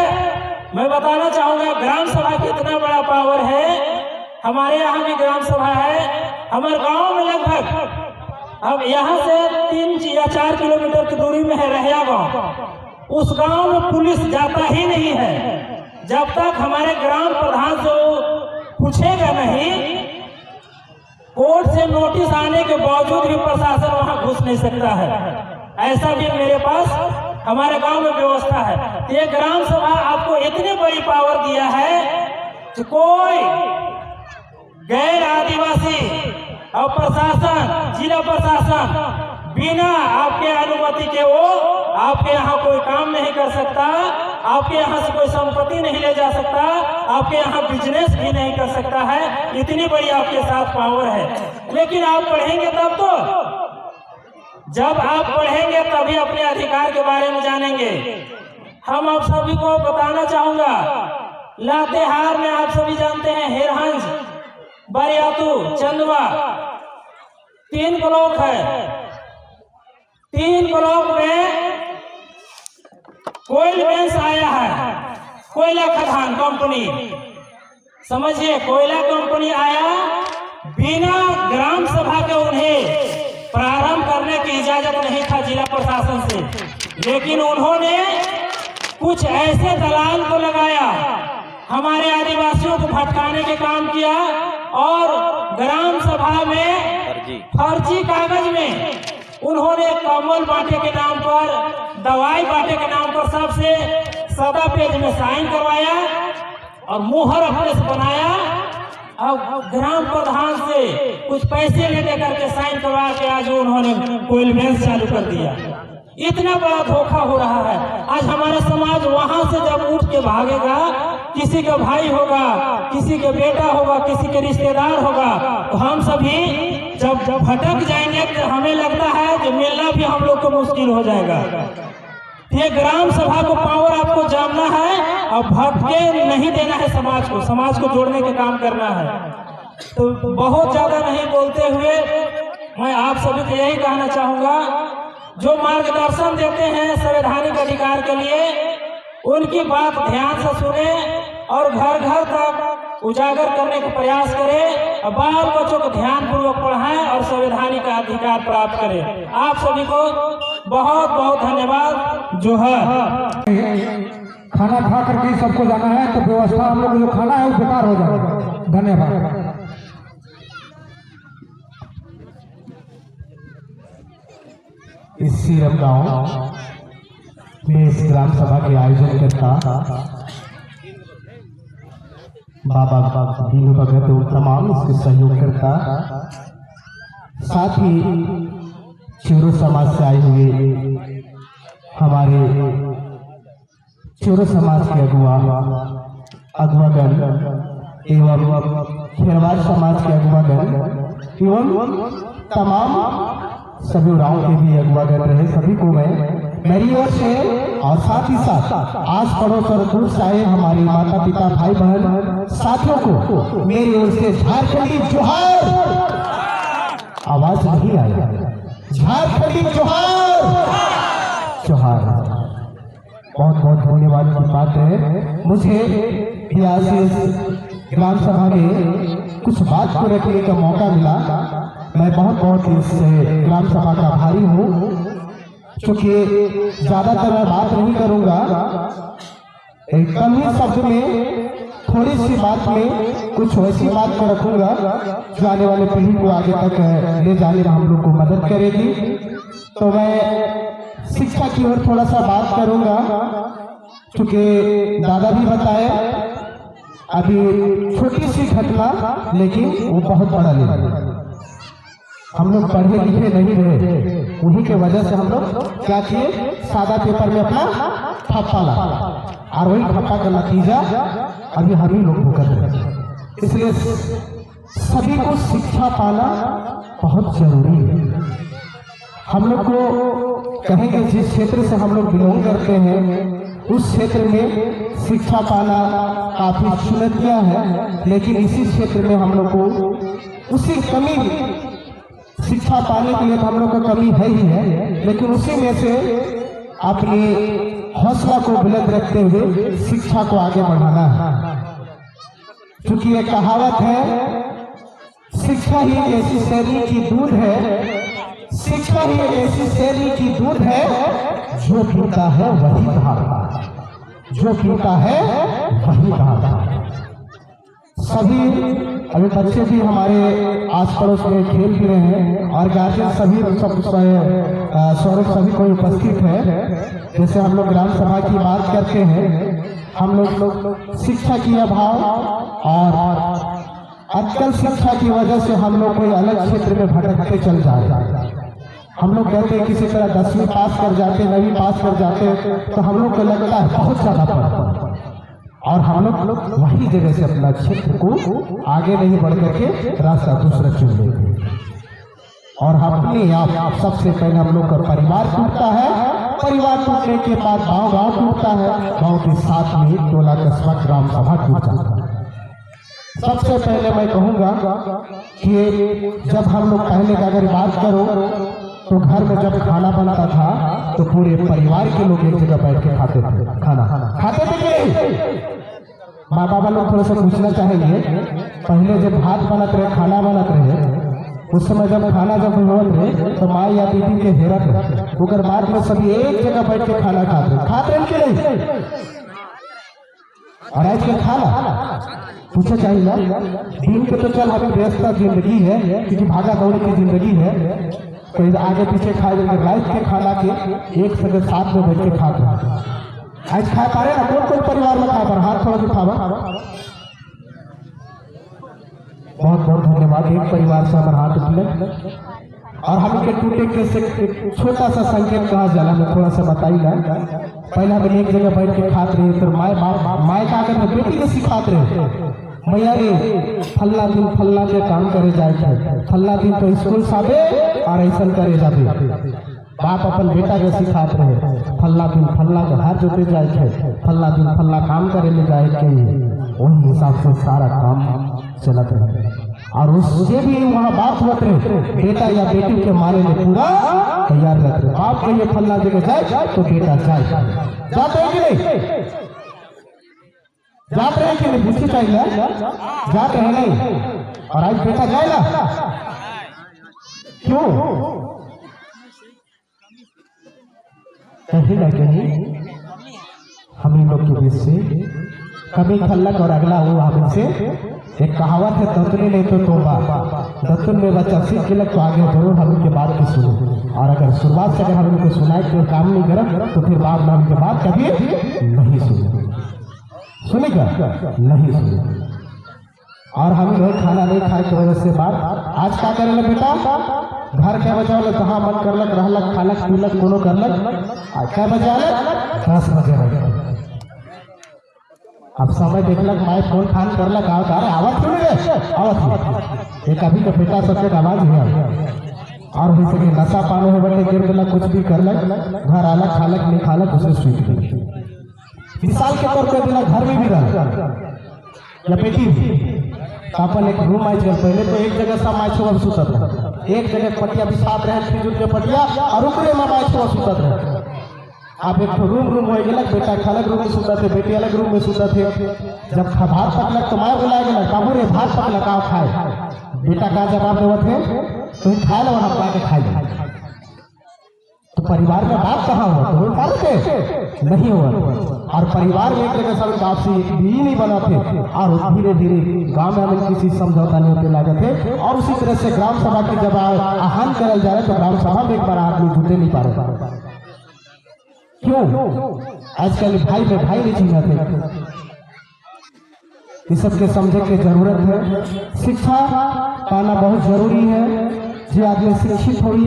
Speaker 7: मैं बताना चाहूंगा ग्राम सभा कितना बड़ा पावर है। हमारे यहाँ भी ग्राम सभा है। हमारे गांव में लगभग अब यहाँ से 3 या 4 किलोमीटर की दूरी में है रहया गांव। उस गांव में पुलिस जाता ही नहीं है जब तक हमारे ग्राम प्रधान से वो पूछेगा नहीं। कोर्ट से नोटिस आने के बावजूद भी प्रशासन वहां घुस नहीं सकता है। ऐसा भी मेरे पास हमारे गांव में व्यवस्था है। ये ग्राम सभा आपको इतनी बड़ी पावर दिया है कि कोई गैर आदिवासी और प्रशासन, जिला प्रशासन बिना आपके अनुमति के वो आपके यहाँ कोई काम नहीं कर सकता, आपके यहाँ से कोई संपत्ति नहीं ले जा सकता, आपके यहाँ बिजनेस भी नहीं कर सकता है। इतनी बड़ी आपके साथ पावर है। लेकिन आप पढ़ेंगे तब तो, जब आप पढ़ेंगे तभी अपने अधिकार के बारे में जानेंगे। हम आप सभी को बताना चाहूंगा, लातेहार में आप सभी जानते हैं हेरहंज, बरियातू, चंदवा 3 ब्लॉक है। 3 ब्लॉक में कोयल बेंस आया है, कोयला खदान कंपनी, समझिए कोयला कंपनी आया। बिना ग्राम सभा के उन्हें प्रारंभ करने की इजाजत नहीं था जिला प्रशासन से, लेकिन उन्होंने कुछ ऐसे दलाल को लगाया, हमारे आदिवासियों को भटकाने के काम किया और ग्राम सभा में फर्जी कागज में उन्होंने कमल बांटे के नाम पर, दवाई बांटे के नाम पर सबसे सादा पेज में साइन करवाया और मुहर अपने से बनाया। अब ग्राम प्रधान से कुछ पैसे लेने करके साइन करवा के आज उन्होंने कोयल बेंस चालू कर दिया। इतना बड़ा धोखा हो रहा है। आज हमारा समाज वहां से जब उठ के भागेगा, किसी का भाई होगा, किसी के बेटा होगा, किसी के रिश्तेदार होगा, तो हम सभी जब भटक जाएंगे तो हमें लगता है कि मिलना भी हम लोग को मुश्किल हो जाएगा। ये ग्राम सभा को पावर आपको जानना है और भटके नहीं देना है समाज को जोड़ने का काम करना है। तो बहुत ज्यादा नहीं बोलते हुए मैं आप सभी को यही कहना चाहूंगा, जो मार्गदर्शन देते हैं संवैधानिक अधिकार के लिए, उनकी बात ध्यान से सुने और घर घर तक उजागर करने का प्रयास करें और बाल बच्चों को ध्यान पूर्वक पढ़ाएं और संवैधानिक अधिकार प्राप्त करें। आप सभी को बहुत बहुत धन्यवाद। जो है
Speaker 1: खाना खा करके सबको जाना है, तो व्यवस्था हम लोग जो खाना है वो बेकार हो जाएगा। धन्यवाद।
Speaker 6: इस सीरम गांव में इस ग्राम सभा के आयोजन करता बाबा दीनू भगत और तमाम इसके सहयोग करता, साथ ही चोरो समाज से आए हुए हमारे चोरो समाज के अगुवागण एवं खेरवार समाज के अगुवागण एवं तमाम सभी उराव के भी अगुवागण रहे, सभी को मैं मेरी ओर से और साथ ही साथ आस पड़ोस और दूर से आए हमारे माता पिता भाई बहन साथियों को मेरी ओर से झारखंडी जोहार। आवाज नहीं आई, झारखंडी जोहार जोहार। बहुत बहुत धन्यवाद की बात है। मुझे आज इस ग्राम सभा में कुछ बात को रखने का मौका मिला। मैं बहुत बहुत इस ग्राम सभा का आभारी हूँ, क्योंकि ज्यादातर मैं बात नहीं करूंगा, कम ही शब्द में थोड़ी सी बात में कुछ वैसी बात को रखूंगा जो आने वाले पीढ़ी को आगे तक ले जाने में हम लोग को मदद करेगी। तो मैं शिक्षा की ओर थोड़ा सा बात करूंगा, क्योंकि दादा भी बताए अभी छोटी सी घटना, लेकिन वो बहुत बड़ा लेवल। हम लोग पढ़े लिखे नहीं रहे, उन्हीं के वजह से हम लोग क्या किए, सादा पेपर में अपना ठप्पा ला, और वही ठप्पा का नतीजा अभी हम ही लोग भुगत रहे हैं। इसलिए सभी को शिक्षा पाना बहुत जरूरी है। हम लोग को कहेंगे जिस क्षेत्र से हम लोग बिलोंग करते हैं उस क्षेत्र में शिक्षा पाना काफी चुनौतियां हैं, लेकिन इसी क्षेत्र में हम लोग को उसी कमी शिक्षा पाने के लिए तो हम लोग को कमी है ही है, लेकिन उसी में से अपनी हौसला को बुलंद रखते हुए शिक्षा को आगे बढ़ाना है। चूंकि एक कहावत है, शिक्षा ही ऐसी शैली की दूध है, शिक्षा ही ऐसी शैली की दूध है, जो पीता है वही ढालता है, जो पीता है वही ढालता है। सभी अभी बच्चे भी हमारे आस पड़ोस में खेल भी रहे हैं और गार्जियन सभी स्वरूप सभी कोई उपस्थित है। जैसे हम लोग ग्राम सभा की बात करते हैं, हम लोग शिक्षा की अभाव और अक्कल शिक्षा की वजह से हम लोग कोई अलग क्षेत्र में भटकते चल जा रहे हैं। हम लोग कहते हैं किसी तरह 10वीं पास कर जाते, 9वीं पास कर जाते, तो हम लोग को लगता है बहुत ज्यादा पढ़ा और हम लोग वही जगह से अपना क्षेत्र को आगे नहीं बढ़ करके रास्ता दूसरा चुन लेते और हम अपने आप सबसे पहले हम लोग का परिवार टूटता है, परिवार टूटने के बाद गांव टूटता है, गांव के साथ में टोला कस्बा ग्राम सभा टूट जाता है। सबसे पहले मैं कहूंगा कि जब हम लोग पहले का अगर बात करो तो घर में जब खाना बनता था तो पूरे परिवार के लोग एक जगह बैठ के खाते थे, खाना खाते थे कि माँ बाबा लोग थोड़ा सा पूछना चाहेंगे, पहले जब भात बनत रहे, खाना बनत रहे, उस समय जब खाना जब बनत रहे तो माँ या दीदी के हेरत उगर बाद में सभी एक जगह बैठ के खाना खाते रहे कि नहीं? और आज के खाना पूछा चाहिए ना, दिन के तो चल अभी व्यस्त जिंदगी है क्योंकि भागा दौड़ी की जिंदगी है, कोई आगे पीछे खा देंगे, रात के खाना के एक संग साथ में बैठ के खाते आज खा पा रहे ना? कौन परिवार में खा पा रहा? हाथ थोड़ा दिखावा। बहुत बहुत धन्यवाद। एक परिवार से हमारे हाथ उठले और हम के टूटे के छोटा सा संकेत कहा जाला, मैं थोड़ा सा बताइए। पहले हम एक जगह बैठ के खाते रहे, फिर माए का आकर बेटी के सिखाते रहे, मैया रे फल्ला दिन फल्ला के काम करे जाए, फल्ला दिन तो स्कूल साबे और ऐसा करे जाते। बाप अपन बेटा के सिखाते रहे, फल्ला दिन फल्ला के हाथ जोते जाए, फल्ला दिन फल्ला काम करे ले जाए के, वही हिसाब से सारा काम चलत रहे और उससे भी वहाँ बात होते रहे, बेटा या बेटी के मारे में पूरा तैयार रहते। बाप कहिए फल्ला जगह जाए तो बेटा जाए, जाते हैं कि नहीं? जाते हैं कि नहीं? पूछी चाहिए, जाते हैं नहीं? और आज बेटा जाएगा क्यों? कहीं ना कहीं हम लोग के बीच से कभी खल्लक और अगला हुआ हमसे। एक कहावत है, दतुन नहीं तो तोबा, दतुन में बच्चा सीख के लग तो आगे जरूर हम उनके बात की सुनो, और अगर शुरुआत से अगर हम उनको सुनाए तो काम नहीं करें तो फिर बाद में उनके बात कभी नहीं सुनेगा नहीं सुनेगा। और हम लोग खाना नहीं खाए की वजह से बात आज क्या करे बेटा, घर क्या बजा कहाँ मन करलक रहलक खालक पीलक कोनो करलक, क्या बजा 10 बजे रह। अब समय देखलक माए फोन फान करलक, आवाज क्यों नहीं आवत एक अभी का बेटा सबके आवाज नहीं आ और हो सके नशा पानी हो बटे गिर गलक कुछ भी करलक, घर आलक खालक नहीं खालक उसे सूट गई। मिसाल के तौर पर बिना घर में भी रह या बेटी भी अपन एक रूम आई चल, पहले तो एक जगह सब माई छुआ सुतत रहे, एक जगह पटिया बिछात रहे, खिजुर के पटिया और ऊपरे में माई छुआ सुतत रहे। आप एक रूम हो गया, बेटा अलग रूम में सुता थे, बेटी अलग रूम में सुता थे। जब भात पकलक तो माए बुलाए गलक, बाबू रे भात पकलक आओ खाए, बेटा का जवाब देवत है तो खाए लो हम के खाए। तो परिवार में बात कहाँ हुआ, तो फर्क नहीं हुआ। और परिवार में एक जगह सब आपसी भी नहीं बनाते और धीरे धीरे गांव में हमें किसी समझौता नहीं होते लगे थे। और उसी तरह से ग्राम सभा की जब आह्वान करल जा रहे तो ग्राम सभा में एक बार आदमी जुटे नहीं पा रहे। क्यों? आजकल भाई में भाई नहीं चिन्हते। इस सबके समझे की जरूरत है। शिक्षा पाना बहुत जरूरी है। जो आदमी शिक्षित हुई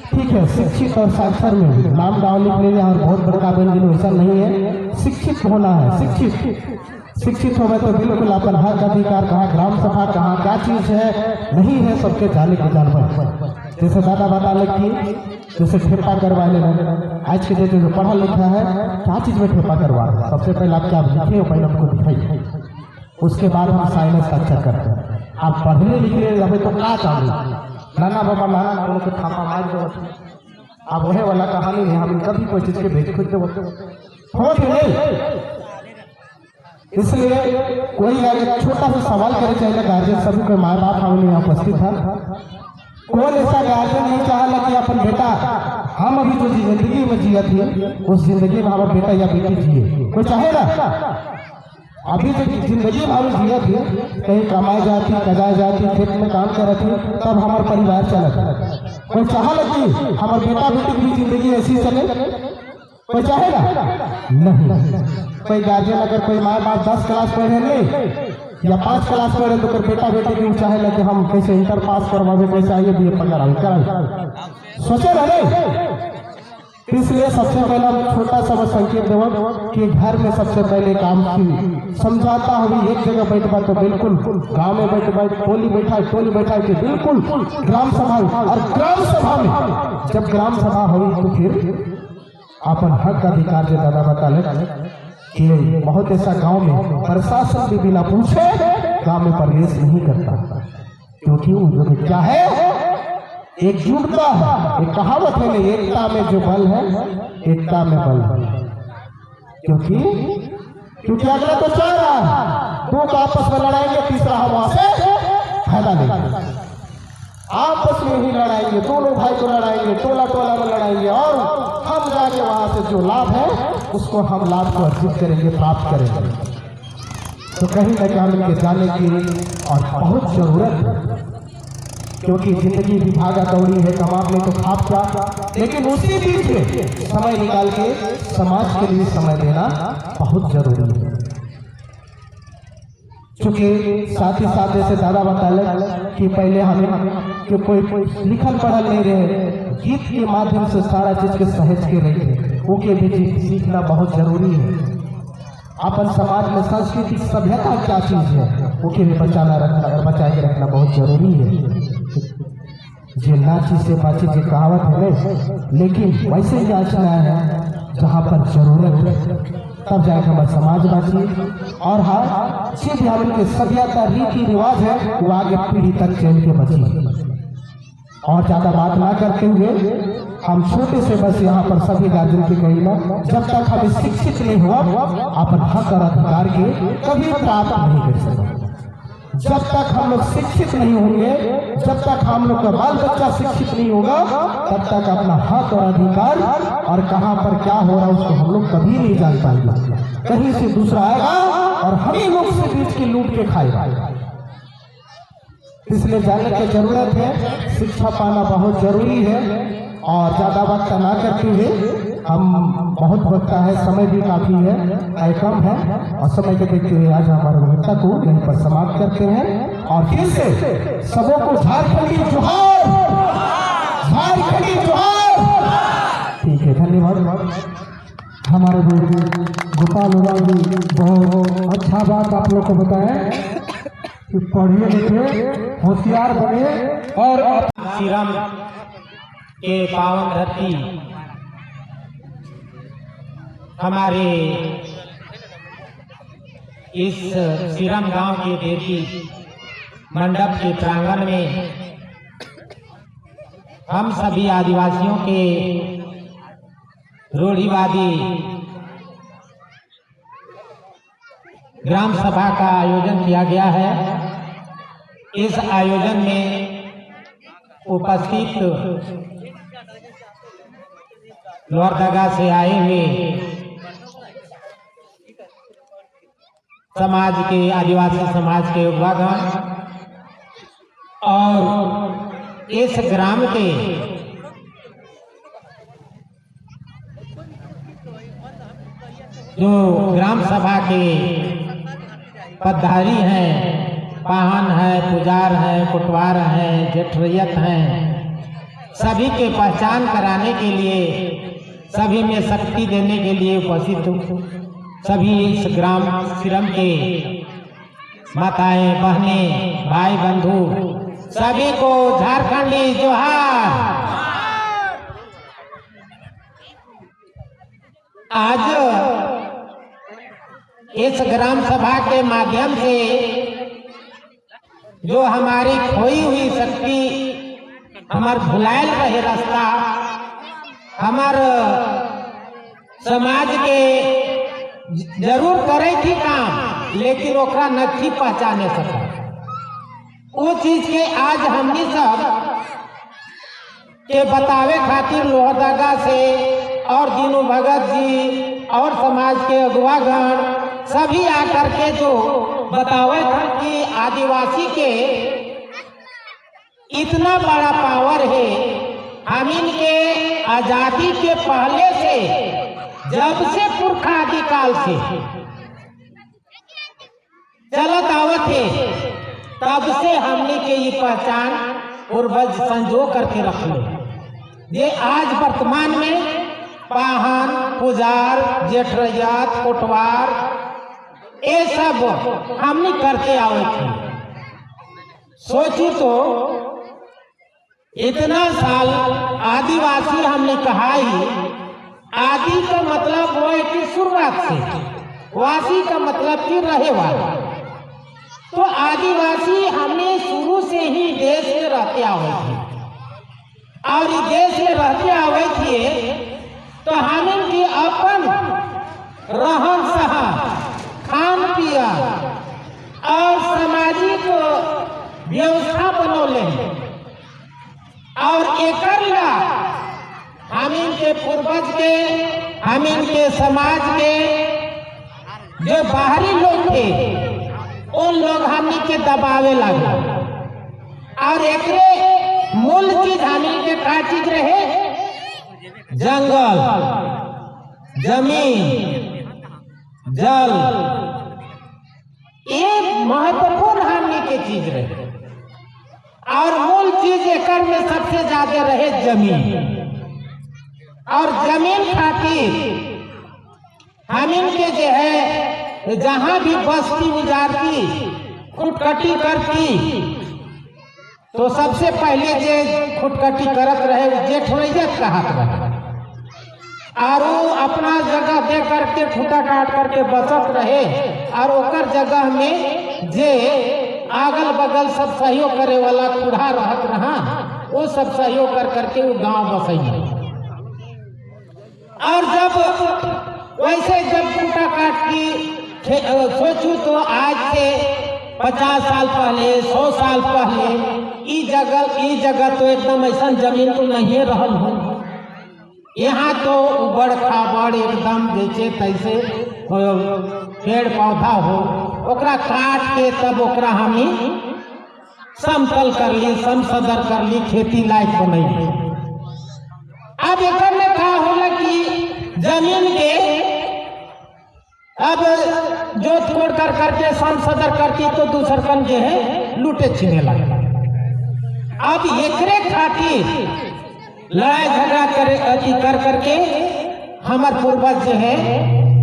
Speaker 6: ठीक है, शिक्षित और साक्षर में भी नाम गाँव लिख ले और बहुत बड़का बन गए ऐसा नहीं है। शिक्षित होना है, शिक्षित हो गए तो बिल्कुल अपन हक अधिकार कहाँ ग्राम सभा कहाँ क्या चीज है नहीं है सबके जाने के जानवर। जैसे दादा बता ले कि जैसे ठेपा करवा लेना, आज के डेट में पढ़ा लिखा है क्या चीज में ठेपा करवा रहे, सबसे पहले आप क्या लिखे हो पहले हमको दिखाइए, उसके बाद हम साइलेंस साक्षर करते हैं। आप पढ़ने लिखने लगे तो क्या चाहते नाना बाबा नाना को थापा मार दो, अब वह वाला कहानी नहीं। हम कभी कोई चीज के भेज खुद हो नहीं। इसलिए कोई अगर छोटा सा सवाल करे चाहिए गार्जियन सभी कोई माँ बाप हमारे यहाँ उपस्थित था, कौन ऐसा गार्जियन नहीं चाहला कि अपन बेटा हम अभी जो जिंदगी में जिया थी उस जिंदगी में हमारा बेटा या बेटी जिए? कोई चाहेगा? अभी जो जिंदगी में हम जिया थी, कहीं कमाई जाती, कजाए जाती, खेत में काम करती, तब हमारा परिवार चला। कोई चाहला कि हमारे बेटा बेटी की जिंदगी ऐसी चले? कोई चाहेगा? नहीं। कोई गार्जियन अगर कोई माँ बाप 10 क्लास पढ़े नहीं या 5 क्लास पढ़े तो कोई बेटा बेटी भी चाहेगा कि हम कैसे इंटर पास करवावे, कैसे आइए BA पकड़ सोचे रहे। इसलिए सबसे पहले हम छोटा सा संकेत देव कि घर में सबसे पहले काम की समझाता हुई एक जगह बैठवा तो बिल्कुल गांव में टोली बैठा के बिल्कुल ग्राम सभा, और ग्राम सभा में जब ग्राम सभा हुई तो फिर अपन हक अधिकार जो दादा बता कि बहुत ऐसा गांव में प्रशासन भी बिना पूछे गांव में प्रवेश नहीं करता, क्योंकि वो क्या है, एकजुटता है। एक कहावत है ना, एकता में जो बल है, एकता में बल है। क्योंकि अगला तो चाह रहा है, दो को आपस में लड़ाएंगे, तीसरा हम वहां से फायदा लेंगे। आपस में ही लड़ाएंगे, दोनों भाई को लड़ाएंगे, टोला टोला में लड़ाएंगे, और हम जाके वहां से जो लाभ है उसको हम लाभ को अर्जित करेंगे, प्राप्त करेंगे। तो कहीं ना कहीं इनके जाने की और बहुत जरूरत है, क्योंकि जिंदगी भी भागा दौड़ी है, कमाने तो खाप का, लेकिन उसी बीच में समय निकाल के समाज के लिए समय देना बहुत जरूरी है। चूंकि साथ ही साथ जैसे दादा बताले कि पहले हमें कि कोई लिखल पढ़ल नहीं रहे, गीत के माध्यम से सारा चीज के सहज के रही, वो के भी सीखना बहुत जरूरी है। अपन समाज में सांस्कृतिक सभ्यता क्या चीज है, वो के भी बचा के रखना बहुत जरूरी है। जे नाची से बाची की कहावत है नहीं, लेकिन वैसे ही नाचना है जहाँ पर जरूरत है, तब जाकर हमारा समाज बाची। और हाँ, जो भी हमारे सभ्यता रीति रिवाज है वो आगे पीढ़ी तक चल के बची। और ज्यादा बात ना करते हुए हम छोटे से बस यहाँ पर सभी गार्जियन की कहिला, जब तक हमें शिक्षित नहीं हुआ अपन हक और अधिकार के कभी प्राप्त नहीं कर सकते। जब तक हम लोग शिक्षित नहीं होंगे, जब तक हम लोग का बाल बच्चा शिक्षित नहीं होगा, तब तक अपना हक और अधिकार और कहां पर क्या हो रहा है उसको हम लोग कभी नहीं जान पाएंगे। कहीं से दूसरा आएगा और हम ही लोग से बीच के लूट के खाएगा। इसलिए जानने की जरूरत है, शिक्षा पाना बहुत जरूरी है। और ज्यादा वक्त ना करते हुए, हम बहुत वक्त है, समय भी काफी है, कम है, और समय के देखते हुए आज हमारे वार्ता को यहीं पर समाप्त करते हैं। और फिर से सबों को झारखंडी जोहार, झारखंडी जोहार। ठीक है, धन्यवाद। हमारे गोपाल उराव जी बहुत अच्छा बात आप लोग को बताएं कि पढ़िए लिखे, होशियार बने, और
Speaker 7: श्री राम के पावन धरती हमारे इस श्रीराम गांव के देवी मंडप के प्रांगण में हम सभी आदिवासियों के रूढ़िवादी ग्राम सभा का आयोजन किया गया है। इस आयोजन में उपस्थित लोहरदगा से आए हुए समाज के, आदिवासी समाज के युवागण और इस ग्राम के जो ग्राम सभा के पदाधिकारी हैं, पाहन है, पुजार है, कुटवार है, जेठरैयत हैं, सभी के पहचान कराने के लिए, सभी में शक्ति देने के लिए उपस्थित सभी इस ग्राम श्रीराम के माताएं, बहनें, भाई बंधु सभी को झारखंडी जोहार। आज इस ग्राम सभा के माध्यम से जो हमारी खोई हुई शक्ति, हमार भुलायल रहे रास्ता, हमार समाज के जरूर करे थी काम,
Speaker 8: लेकिन ओकरा नखी पहचाने सका। वो चीज के आज हमनी सब के बतावे खातिर लोहरदगा से और दीनू भगत जी और समाज के अगुवागण सभी आकर के जो बतावे था कि आदिवासी के इतना बड़ा पावर है। हम इनके आजादी के पहले से, जब से पुरखा आदिकाल से चलत आवत है, तब से हमने के ये पहचान पूर्वज संजो करके रख ले। ये आज वर्तमान में पाहन, पुजार, जेठरजात, कोटवार ये सब हमने करते आवे थे। सोचू तो इतना साल आदिवासी हमने कहा ही, आदि का मतलब वो है कि शुरुआत से, वासी का मतलब कि रहे वाला। तो आदिवासी हमने शुरू से ही देश में रहते आवे थे, और इस देश में रहते आवे थे तो हम इनकी अपन रहन सहन, खान पियन और सामाजिक व्यवस्था बनौले और एकर ला हम इनके पूर्वज के, हम इनके समाज के जो बाहरी लोग थे उन लोग हमनी के दबावे लगे। और एकरे मूल चीज हमनी के का चीज रहे? जंगल, जमीन, जल, ये महत्वपूर्ण हमनी के चीज रहे। और मूल चीज एकर में सबसे ज्यादा रहे जमीन। और जमीन खातिर हम इनके जो है जहां भी बस्ती गुजारती, खुटकटी करती, तो सबसे पहले जे खुटकटी करत रहे जेठरैयत कहत रहे। और वो अपना जगह दे करके खूटा काट करके बसत रहे, और ओकर जगह में जे अगल बगल सब सहयोग करे वाला खुड़ा रहत रहा, वो सब सहयोग कर करके वो गांव बसैया। और जब वैसे जब खूटा काट की सोचू तो आज से 50 साल पहले, 100 साल पहले ई जगह तो एकदम ऐसा जमीन तो नहीं रहल हो। यहाँ तो उबड़ खाबड़ एकदम जैसे तैसे पेड़ पौधा हो, ओकरा काट के तब ओकरा हमी समतल कर ली, समसदर कर ली, खेती लायक बनैली। अब एक में कहा होला कि जमीन के अब जोत कोड़ कर करके संसदर करती तो दूसर कन जो है लूटे छीने लगे। अब एकरे खातिर लड़ाई झगड़ा करे अति कर करके हमार पूर्वज जो है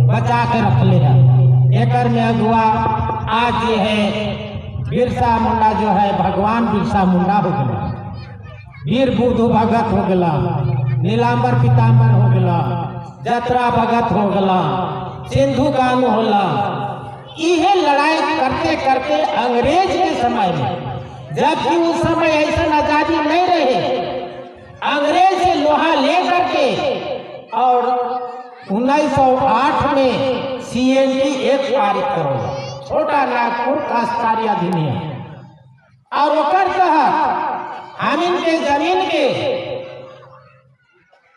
Speaker 8: बचा के रख ले। एकर में अगुआ आज ये है बिरसा मुंडा जो है, भगवान बिरसा मुंडा हो गया, वीर बुद्धू भगत हो गया, नीलांबर पीताम्बर हो गया, जतरा भगत हो गया, सिंधु कानू होला। यह लड़ाई करते करते अंग्रेज के समय में, जबकि उस समय ऐसा आजादी नहीं रहे, अंग्रेज से लोहा ले करके और 1908 में CNT एक्ट पारित करो, छोटा नागपुर काश्तकारी अधिनियम। और ओकर तहत हम इनके जमीन के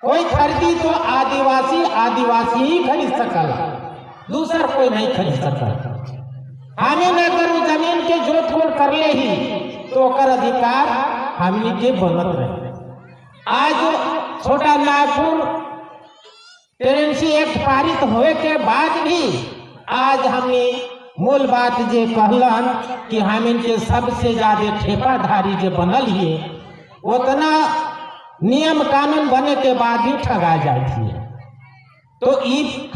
Speaker 8: कोई खरीदी तो आदिवासी ही खरीद सकल, दूसर कोई नहीं खरीद सकल। हमें अगर वो जमीन के जोत कोड़ कर ले ही तो ओकर अधिकार हमनी के बनत रहे। आज छोटा नागपुर टेनेंसी एक्ट पारित होए के बाद भी आज हमें मूल बात जे कहलन कि हम इनके सबसे ज्यादा ठेपाधारी जो बनल है, उतना नियम कानून बने के बाद ही ठगा जाती है। तो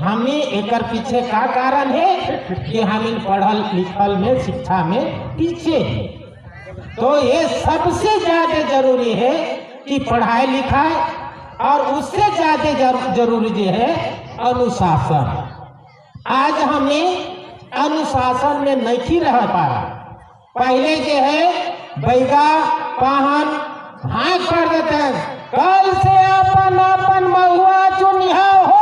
Speaker 8: हमें एकर पीछे का कारण है कि हम इन पढ़ल लिखल में, शिक्षा में पीछे हैं। तो ये सबसे ज्यादा जरूरी है कि पढ़ाई लिखाई, और उससे ज्यादा जरूरी जो है अनुशासन। आज हमें अनुशासन में नहीं रह पा रहा। पहले जो है बैगा पाहन हाँ कर देते हैं, कल से अपन अपन महुआ चुनिया हो।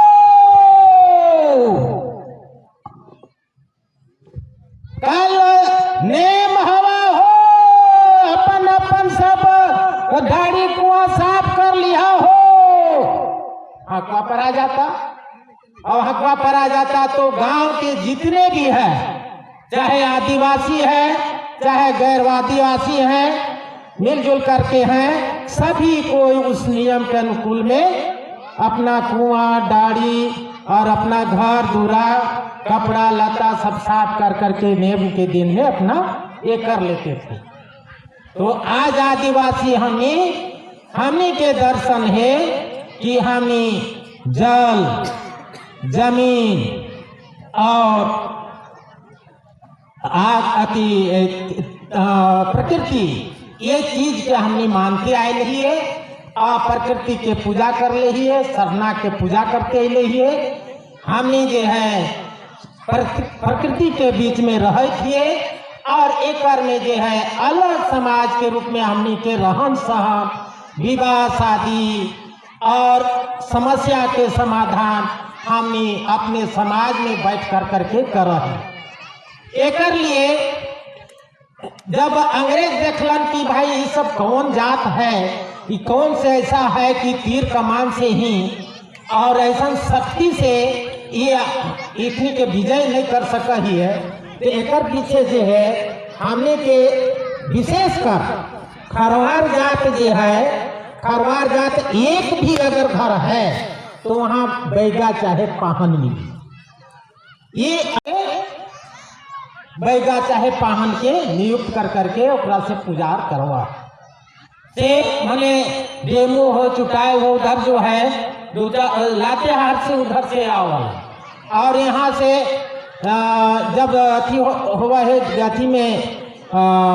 Speaker 8: और हकवा पर आ जाता तो गांव के जितने भी है, चाहे आदिवासी है चाहे गैर आदिवासी हैं, मिलजुल करके हैं, सभी को उस नियम के अनुकूल में अपना कुआं डाड़ी और अपना घर दूरा कपड़ा लता सब साफ कर करके नेम के दिन में अपना ये कर लेते थे। तो आज आदिवासी हमें के दर्शन है कि हमें जल जमीन और प्रकृति ये चीज के हमने मानते आए रही है और प्रकृति के पूजा कर रही है, सरना के पूजा करते रही है। हमने जो है प्रकृति के बीच में रहे थे और एक में जो है अलग समाज के रूप में हमने के रहन सहन, विवाह शादी और समस्या के समाधान हमने अपने समाज में बैठ कर करके कर रहे। एक लिए जब अंग्रेज देखलन कि भाई ये सब कौन जात है, ये कौन से ऐसा है कि तीर कमान से ही और ऐसा शक्ति से ये इतनी के विजय नहीं कर सका ही है, तो एक पीछे जो है हमने के विशेषकर खरवार जात जो है, खरवार जात एक भी अगर घर है तो वहाँ बैगा चाहे पाहन मिली, ये बैगा चाहे पाहन के नियुक्त कर करके ओकरा से पुजार करवा से माने डेमो हो चुटाए हो उधर जो है लातेहार से उधर से आवल और यहाँ से जब अथी हुआ है अथी में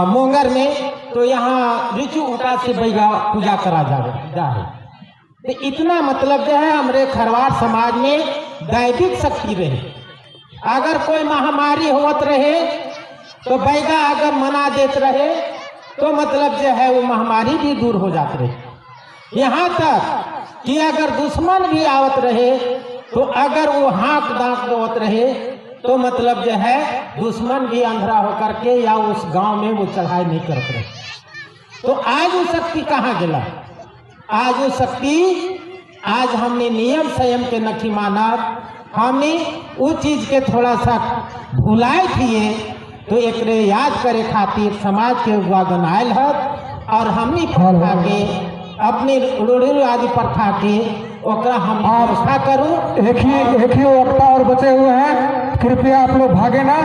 Speaker 8: मोंगर में तो यहाँ ऋचु उठा से बैगा पूजा करा जाए। तो इतना मतलब जो है हमारे खरवार समाज में दैविक शक्ति रहे। अगर कोई महामारी होत रहे तो बैगा अगर मना देते रहे तो मतलब जो है वो महामारी भी दूर हो जाती रहे। यहाँ तक कि अगर दुश्मन भी आवत रहे तो अगर वो हाँक दांत दोत रहे तो मतलब जो है दुश्मन भी अंधरा होकर के या उस गांव में वो चढ़ाई नहीं करते रहे। तो आज वो शक्ति कहाँ गया? आज वो शक्ति आज हमने नियम संयम के नखी माना, हमने वो चीज के थोड़ा सा भुलाए थिए तो एक याद करे खातिर समाज के वागन आयल है और हमने प्रथा के अपनी रूढ़ी आदि प्रथा के ओकरा हम व्यवस्था करूं।
Speaker 1: एक ही वक्ता और बचे हुए हैं, कृपया आप लोग भागे ना,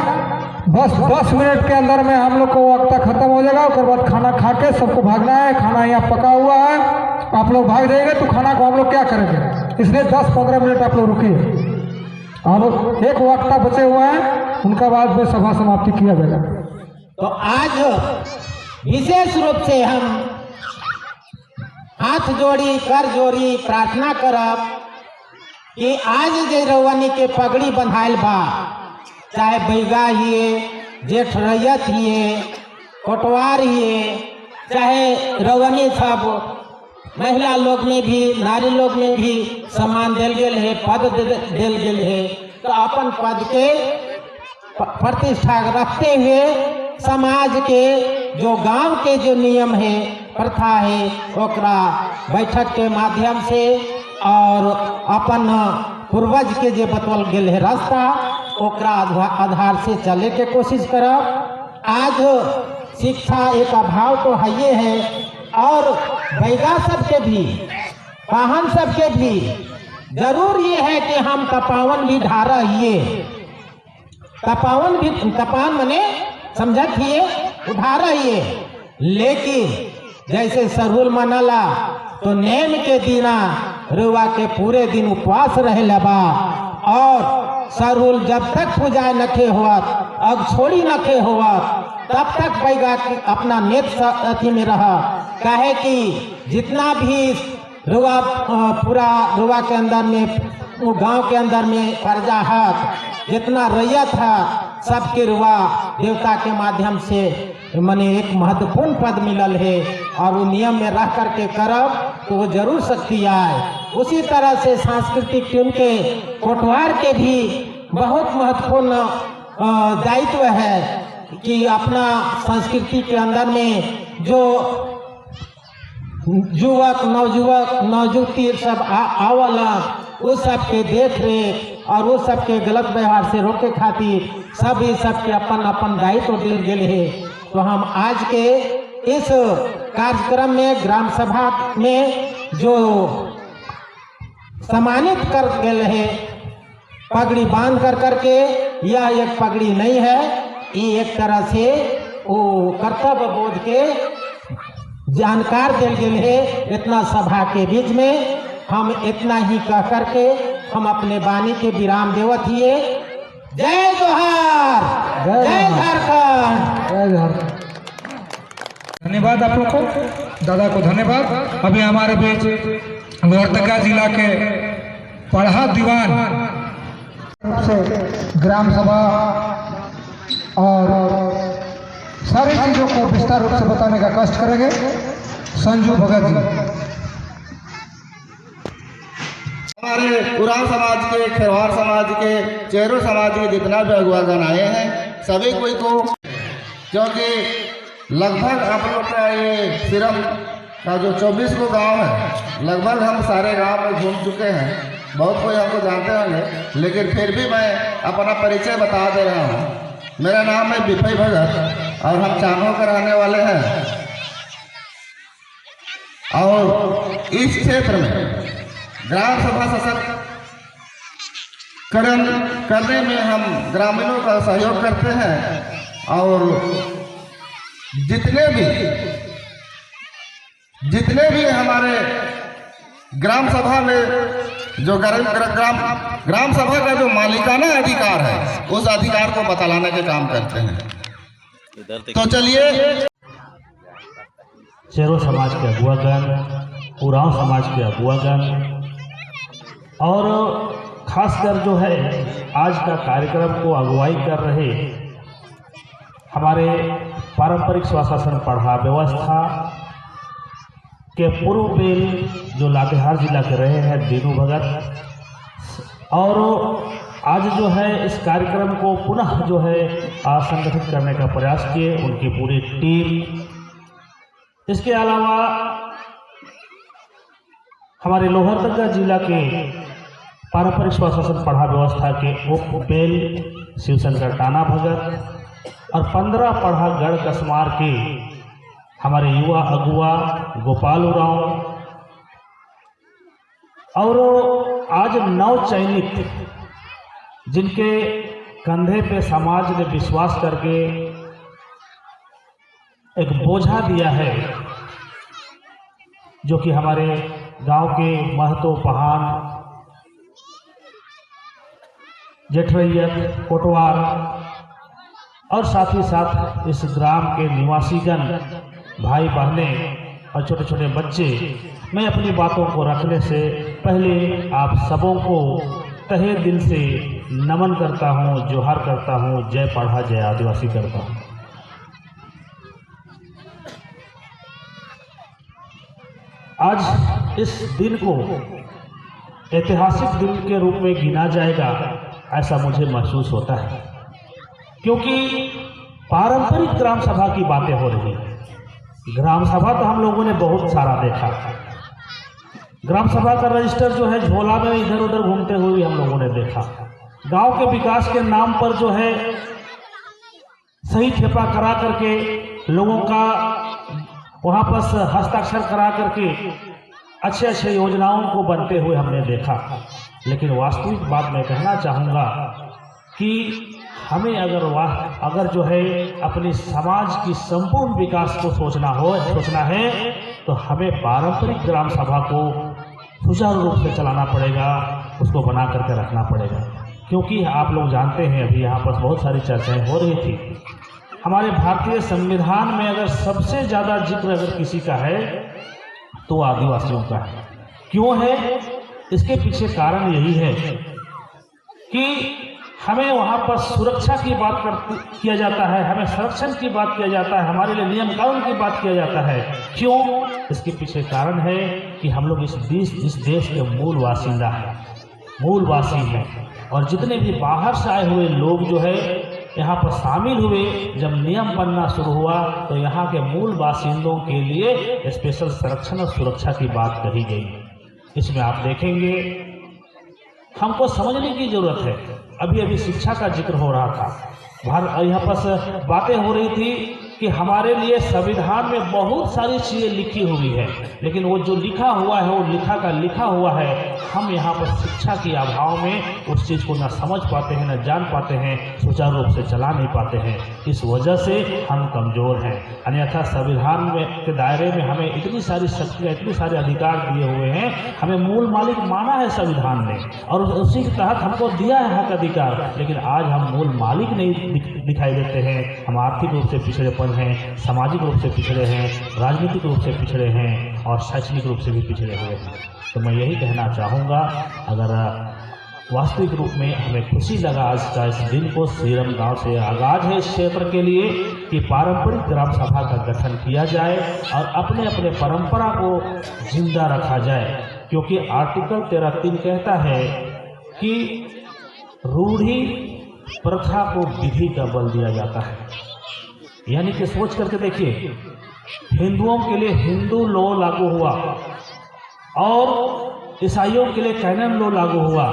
Speaker 1: बस 10 मिनट के अंदर में हम लोग को वक्ता खत्म हो जाएगा। उसके बाद खाना खा के सबको भागना है, खाना यहाँ पका हुआ है, आप लोग भाग जाएंगे तो खाना को हम लोग क्या करेंगे, इसलिए 10-15 मिनट आप लोग रुकिए। अब एक वक्ता बचे हुए हैं, उनका बाद में सभा समाप्ति किया जाएगा।
Speaker 8: तो आज विशेष रूप से हम हाथ जोड़ी कर जोड़ी प्रार्थना करब कि आज जे रउनी के पगड़ी बंधाइल बा, चाहे बैगा हिए, जेठ रैयत हिए, कोटवार हिए, चाहे रउनी सब महिला लोग में भी नारी लोग में भी सम्मान दिल गेल है, पद दिल गेल है। तो अपन पद के प्रतिष्ठा रखते हुए समाज के जो गांव के जो नियम है प्रथा है ओकरा बैठक के माध्यम से और अपन पूर्वज के जो बतवल गेल है रास्ता ओकरा आधार से चले के कोशिश करब। आज शिक्षा एक अभाव तो है है और बैगा सबके भी पाहन सबके भी जरूर ये है कि हम तपावन भी ढारा हिए, तपावन भी तपान मने समझत हिए उठा रही है। लेकिन जैसे सरहुल मनला तो नेम के दिना रुआ के पूरे दिन उपवास रहे लबा और सरहुल जब तक पूजा नखे हुआ अब छोड़ी नखे हुआ तब तक बैगा अपना नेत अथी में रहा। कहे कि जितना भी रुआ पूरा रुआ के अंदर में गांव के अंदर में प्रजा है, जितना रैयत है सबके रुआ देवता के माध्यम से मने एक महत्वपूर्ण पद मिलल है और वो नियम में रह करके करब तो वो जरूर शक्ति आए। उसी तरह से सांस्कृतिक टीम के कोटवार के भी बहुत महत्वपूर्ण दायित्व है कि अपना संस्कृति के अंदर में जो युवक नौजुवती सब आवला, उस सब के देख रेख और उस सब के गलत व्यवहार से रोके खातिर सभी सबके अपन अपन दायित्व दिल गए है। तो हम आज के इस कार्यक्रम में ग्राम सभा में जो सम्मानित कर गए हैं पगड़ी बांध कर करके, यह एक पगड़ी नहीं है, ये एक तरह से वो कर्तव्य बोध के जानकार दिल गए है। इतना सभा के बीच में हम इतना ही कह करके हम अपने वाणी के विराम देवत हिए। जय जोहार, जय झारखंड,
Speaker 1: जय झारखंड। धन्यवाद आप लोग को, दादा को धन्यवाद। अभी हमारे बीच लोहरदगा जिला के पढ़ा दीवान से ग्राम सभा और सारी चीजों को विस्तार रूप से बताने का कष्ट करेंगे संजू भगत जी।
Speaker 9: हमारे उरांव समाज के, खेरवार समाज के, चेरो समाज के जितना भी अगुवागण आए हैं सभी कोई को, क्योंकि लगभग आप लोग का ये सिरम का जो 24 को गांव है, लगभग हम सारे गांव में घूम चुके हैं। बहुत कोई हमको जानते होंगे, लेकिन फिर भी मैं अपना परिचय बता दे रहा हूँ। मेरा नाम है बिफई भगत और हम चानो के रहने वाले हैं। और इस क्षेत्र में ग्राम सभा सशक्त करने में हम ग्रामीणों का सहयोग करते हैं। और जितने भी हमारे ग्राम सभा में जो ग्राम सभा का जो मालिकाना अधिकार है, उस अधिकार को बतलाने के काम करते हैं। तो चलिए,
Speaker 7: चेरो समाज के अगुवागण, उरांव समाज के अगुवागण और खासकर जो है आज का कार्यक्रम को अगुवाई कर रहे हमारे पारंपरिक स्वशासन पढ़ा व्यवस्था के पूर्व बेल जो लातेहार जिला के रहे हैं दीनू भगत, और आज जो है इस कार्यक्रम को पुनः जो है संगठित करने का प्रयास किए उनकी पूरी टीम। इसके अलावा हमारे लोहरदगा जिला के पारंपरिक स्वशासन पढ़ा व्यवस्था के उप बेल शिवशंकर टाना भगत और 15 पढ़ा गढ़ कसमार के हमारे युवा अगुआ गोपाल उरांव, और आज नव चयनित जिनके कंधे पे समाज ने विश्वास करके एक बोझा दिया है, जो कि हमारे गांव के महतो पहान जेठरैयत कोटवार और साथ ही साथ इस ग्राम के निवासीगण भाई बहने और छोटे छोटे बच्चे, मैं अपनी बातों को रखने से पहले आप सबों को तहे दिल से नमन करता हूँ, जोहार करता हूँ, जय पढ़ा जय आदिवासी करता हूँ। आज इस दिन को ऐतिहासिक दिन के रूप में गिना जाएगा, ऐसा मुझे महसूस होता है, क्योंकि पारंपरिक ग्राम सभा की बातें हो रही हैं। ग्राम सभा तो हम लोगों ने बहुत सारा देखा। ग्राम सभा का रजिस्टर जो है झोला में इधर उधर घूमते हुए हम लोगों ने देखा। गांव के विकास के नाम पर जो है सही ठेपा करा करके लोगों का वहाँ पर हस्ताक्षर करा करके अच्छे अच्छे योजनाओं को बनते हुए हमने देखा। लेकिन वास्तविक बात मैं कहना चाहूँगा कि हमें अगर जो है अपने समाज की संपूर्ण विकास को सोचना है तो हमें पारंपरिक ग्राम सभा को सुचारू रूप से चलाना पड़ेगा, उसको बना करके रखना पड़ेगा। क्योंकि आप लोग जानते हैं, अभी यहाँ पर बहुत सारी चर्चाएं हो रही थी, हमारे भारतीय संविधान में अगर सबसे ज़्यादा जिक्र अगर किसी का है तो आदिवासियों का है। क्यों है? इसके पीछे कारण यही है कि हमें वहाँ पर सुरक्षा की बात किया जाता है, हमें संरक्षण की बात किया जाता है, हमारे लिए नियम कानून की बात किया जाता है। क्यों? इसके पीछे कारण है कि हम लोग इस देश के मूल बासिंदा हैं, मूलवासी हैं, और जितने भी बाहर से आए हुए लोग जो है यहाँ पर शामिल हुए, जब नियम बनना शुरू हुआ तो यहाँ के मूल बासिंदों के लिए स्पेशल संरक्षण और सुरक्षा की बात कही गई। इसमें आप देखेंगे हमको समझने की जरूरत है। अभी अभी शिक्षा का जिक्र हो रहा था, यहाँ पर बातें हो रही थी कि हमारे लिए संविधान में बहुत सारी चीज़ें लिखी हुई है, लेकिन वो जो लिखा हुआ है वो लिखा हुआ है। हम यहाँ पर शिक्षा के अभाव में उस चीज़ को न समझ पाते हैं, न जान पाते हैं, सुचारू रूप से चला नहीं पाते हैं। इस वजह से हम कमज़ोर हैं। अन्यथा संविधान में के दायरे में हमें इतनी सारी शक्तियाँ, इतने सारे अधिकार दिए हुए हैं, हमें मूल मालिक माना है संविधान ने और उसी के तहत हमको दिया है हक अधिकार, लेकिन आज हम मूल मालिक नहीं दिखाई देते हैं। हम आर्थिक रूप से पिछड़ेपन हैं, सामाजिक रूप से पिछड़े हैं, राजनीतिक रूप से पिछड़े हैं और शैक्षणिक रूप से भी पिछड़े हुए हैं। तो मैं यही कहना चाहूँगा, अगर वास्तविक रूप में हमें खुशी लगा आज का इस दिन को, सीरम गांव से आगाज है इस क्षेत्र के लिए कि पारंपरिक ग्राम सभा का गठन किया जाए और अपने अपने परंपरा को जिंदा रखा जाए, क्योंकि आर्टिकल 13(3) कहता है कि रूढ़ी प्रथा को विधि का बल दिया जाता है। यानी कि सोच करके देखिए, हिंदुओं के लिए हिंदू लॉ लागू हुआ और ईसाइयों के लिए कैनन लॉ लागू हुआ,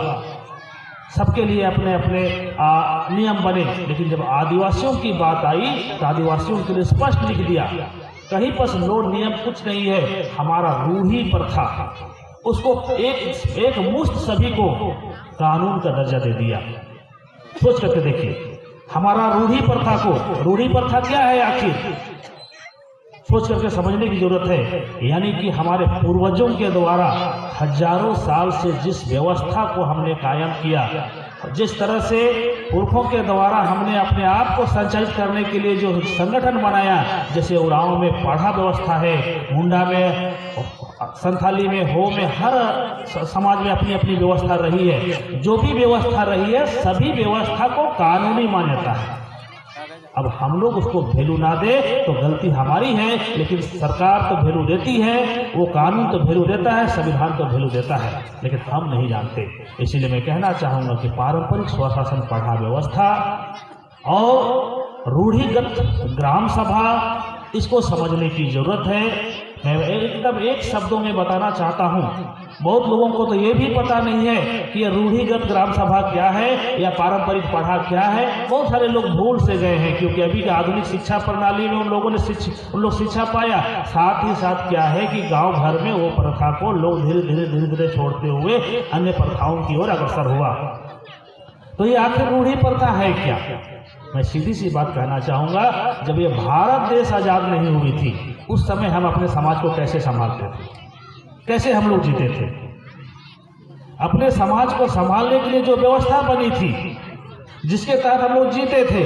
Speaker 7: सबके लिए अपने अपने नियम बने। लेकिन जब आदिवासियों की बात आई तो आदिवासियों के लिए स्पष्ट लिख दिया, कहीं पर लॉ नियम कुछ नहीं है, हमारा रूढ़ी प्रथा, उसको एक मुश्त सभी को कानून का दर्जा दे दिया। सोच करके देखिए, हमारा रूढ़ी प्रथा क्या है आखिर, सोच करके समझने की जरूरत है। यानी कि हमारे पूर्वजों के द्वारा हजारों साल से जिस व्यवस्था को हमने कायम किया, जिस तरह से पुरखों के द्वारा हमने अपने आप को संचालित करने के लिए जो संगठन बनाया, जैसे उरांव में पाढ़ा व्यवस्था है, मुंडा में, संथाली में, हो में, हर समाज में अपनी अपनी व्यवस्था रही है। जो भी व्यवस्था रही है, सभी व्यवस्था को कानूनी मान्यता है। अब हम लोग उसको वैल्यू ना दे तो गलती हमारी है, लेकिन सरकार तो वैल्यू देती है, वो कानून तो वैल्यू देता है, संविधान तो वैल्यू देता है, लेकिन हम नहीं जानते। इसीलिए मैं कहना चाहूँगा कि पारंपरिक स्वशासन पढ़ा व्यवस्था और रूढ़िगत ग्राम सभा, इसको समझने की जरूरत है। मैं एकदम एक शब्दों में बताना चाहता हूँ, बहुत लोगों को तो ये भी पता नहीं है कि ये रूढ़िगत ग्राम सभा क्या है या पारंपरिक पढ़ा क्या है। बहुत सारे लोग भूल से गए हैं, क्योंकि अभी की आधुनिक शिक्षा प्रणाली में उन लोग शिक्षा पाया। साथ ही साथ क्या है कि गांव भर में वो प्रथा को लोग धीरे धीरे छोड़ते हुए अन्य प्रथाओं की ओर अग्रसर हुआ। तो ये आखिर रूढ़ी प्रथा है क्या? मैं सीधी सी बात कहना चाहूँगा, जब ये भारत देश आज़ाद नहीं हुई थी, उस समय हम अपने समाज को कैसे संभालते थे, कैसे हम लोग जीते थे? अपने समाज को संभालने के लिए जो व्यवस्था बनी थी, जिसके तहत हम लोग जीते थे,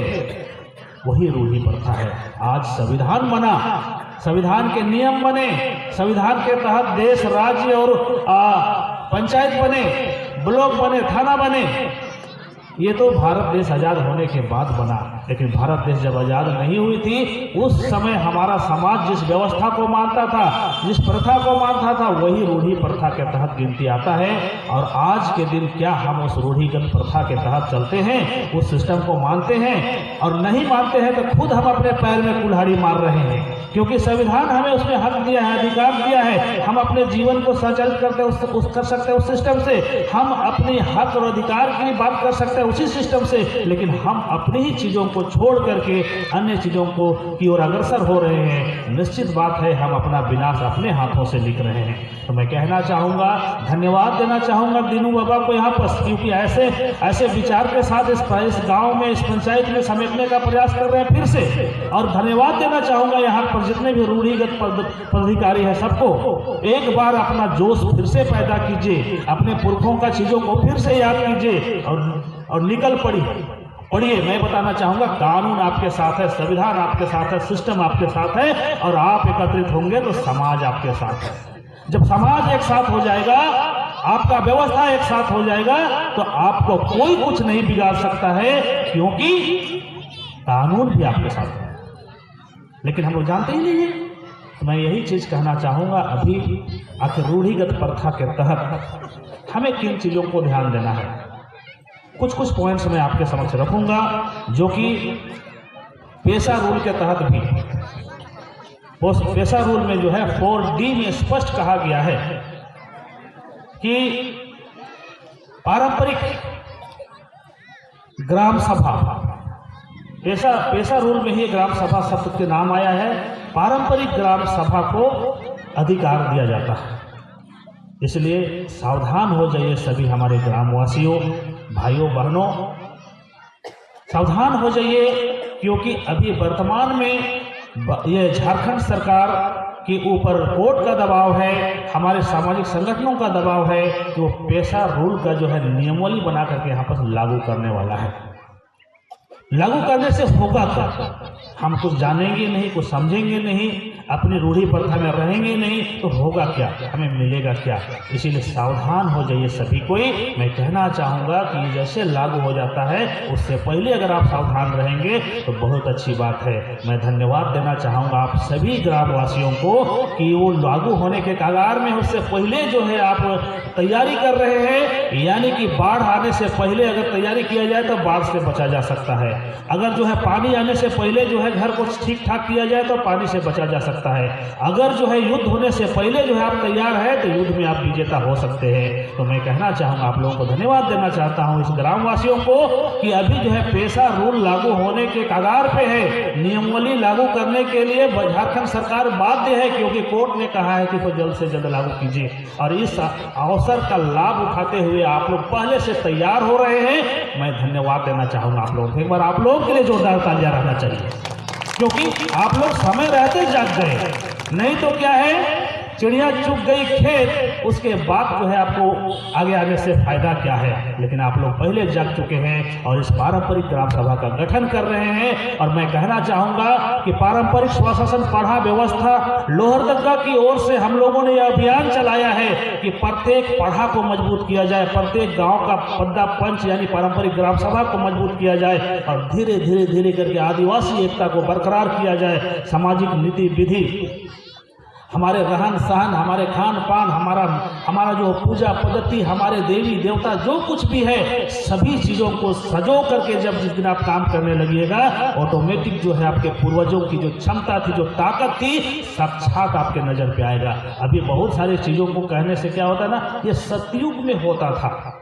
Speaker 7: वही रूढ़ी प्रथा है। आज संविधान बना, संविधान के नियम बने, संविधान के तहत देश, राज्य और पंचायत बने, ब्लॉक बने, थाना बने, ये तो भारत देश आज़ाद होने के बाद बना। लेकिन भारत देश जब आज़ाद नहीं हुई थी, उस समय हमारा समाज जिस व्यवस्था को मानता था, जिस प्रथा को मानता था, वही रूढ़ी प्रथा के तहत गिनती आता है। और आज के दिन क्या हम उस रूढ़िगत प्रथा के तहत चलते हैं, उस सिस्टम को मानते हैं? और नहीं मानते हैं तो खुद हम अपने पैर में कुल्हाड़ी मार रहे हैं, क्योंकि संविधान हमें उसमें हक दिया है, अधिकार दिया है। हम अपने जीवन को संचालित कर सकते हैं उस सिस्टम से, हम अपने हक और अधिकार की बात कर सकते हैं उसी सिस्टम से, लेकिन हम अपनी ही चीज़ों को छोड़ करके अन्य चीज़ों को की ओर अग्रसर हो रहे हैं। निश्चित बात है, हम अपना विनाश अपने हाथों से लिख रहे हैं। तो मैं कहना चाहूँगा, धन्यवाद देना चाहूँगा दीनू बाबा को यहाँ पर, क्योंकि ऐसे विचार के साथ इस गाँव में, इस पंचायत में समेटने का प्रयास कर रहे हैं फिर से। और धन्यवाद देना चाहूँगा यहाँ पर जितने भी रूढ़िगत पदाधिकारी हैं, सबको एक बार अपना जोश फिर से पैदा कीजिए, अपने पुरखों का चीज़ों को फिर से याद कीजिए और निकल पढ़िए। मैं बताना चाहूँगा, कानून आपके साथ है, संविधान आपके साथ है, सिस्टम आपके साथ है, और आप एकत्रित होंगे तो समाज आपके साथ है। जब समाज एक साथ हो जाएगा, आपका व्यवस्था एक साथ हो जाएगा, तो आपको कोई कुछ नहीं बिगाड़ सकता है, क्योंकि कानून भी आपके साथ है। लेकिन हम लोग जानते ही नहीं है। तो मैं यही चीज़ कहना चाहूँगा, अभी आखिर रूढ़िगत प्रथा के तहत हमें किन चीज़ों को ध्यान देना है।
Speaker 10: कुछ कुछ पॉइंट्स मैं आपके समक्ष रखूंगा, जो कि पेशा रूल के तहत भी, पेशा रूल में जो है 4D में स्पष्ट कहा गया है कि पारंपरिक ग्राम सभा, पेशा रूल में ही ग्राम सभा शब्द के नाम आया है। पारंपरिक ग्राम सभा को अधिकार दिया जाता है, इसलिए सावधान हो जाइए सभी हमारे ग्रामवासियों, भाइयों बहनों, सावधान हो जाइए, क्योंकि अभी वर्तमान में ये झारखंड सरकार के ऊपर कोर्ट का दबाव है, हमारे सामाजिक संगठनों का दबाव है कि वो पेशा रूल का जो है नियमावली बना करके यहाँ पर लागू करने वाला है। लागू करने से होगा क्या? हम कुछ जानेंगे नहीं, कुछ समझेंगे नहीं, अपनी रूढ़ी प्रथा में रहेंगे नहीं, तो होगा क्या, हमें मिलेगा क्या? इसीलिए सावधान हो जाइए सभी कोई। मैं कहना चाहूँगा कि जैसे लागू हो जाता है उससे पहले अगर आप सावधान रहेंगे तो बहुत अच्छी बात है। मैं धन्यवाद देना चाहूँगा आप सभी ग्रामवासियों को कि वो लागू होने के कगार में उससे पहले जो है आप तैयारी कर रहे हैं, यानी कि बाढ़ आने से पहले अगर तैयारी किया जाए तो बाढ़ से बचा जा सकता है। अगर जो है पानी आने से पहले जो है घर को ठीक ठाक किया जाए तो पानी से बचा जा सकता है। अगर जो है युद्ध होने से पहले जो है आप तैयार है तो युद्ध में आप विजेता हो सकते हैं। तो मैं कहना चाहूँगा, आप लोगों को धन्यवाद देना चाहता हूँ इस ग्रामवासियों को कि अभी जो है पेशा रूल लागू होने के कगार पे है। नियमावली लागू करने के लिए झारखंड सरकार बाध्य है, क्योंकि कोर्ट ने कहा है कि इसको जल्द से जल्द लागू कीजिए। और इस अवसर का लाभ उठाते हुए आप लोग पहले से तैयार हो रहे हैं। मैं धन्यवाद देना चाहूँगा आप लोगों को। एक बार आप लोगों के लिए जोरदार तालियां रहना चाहिए, क्योंकि आप लोग समय रहते जाग गए। नहीं तो क्या है, चिड़िया चुग गई खेत, उसके बाद जो है आपको आगे आने से फायदा क्या है। लेकिन आप लोग पहले जाग चुके हैं और इस पारंपरिक ग्राम सभा का गठन कर रहे हैं। और मैं कहना चाहूँगा कि पारंपरिक स्वशासन पढ़ा व्यवस्था लोहरदगा की ओर से हम लोगों ने यह अभियान चलाया है कि प्रत्येक पढ़ा को मजबूत किया जाए, प्रत्येक गाँव का पद्दा पंच यानी पारंपरिक ग्राम सभा को मजबूत किया जाए और धीरे धीरे धीरे करके आदिवासी एकता को बरकरार किया जाए। सामाजिक नीति विधि, हमारे रहन सहन, हमारे खान पान, हमारा जो पूजा पद्धति, हमारे देवी देवता जो कुछ भी है, सभी चीज़ों को सजो करके जब जिस दिन आप काम करने लगिएगा, ऑटोमेटिक जो है आपके पूर्वजों की जो क्षमता थी, जो ताकत थी, साक्षात आपके नज़र पे आएगा। अभी बहुत सारी चीज़ों को कहने से क्या होता है ना, ये सतयुग में होता था।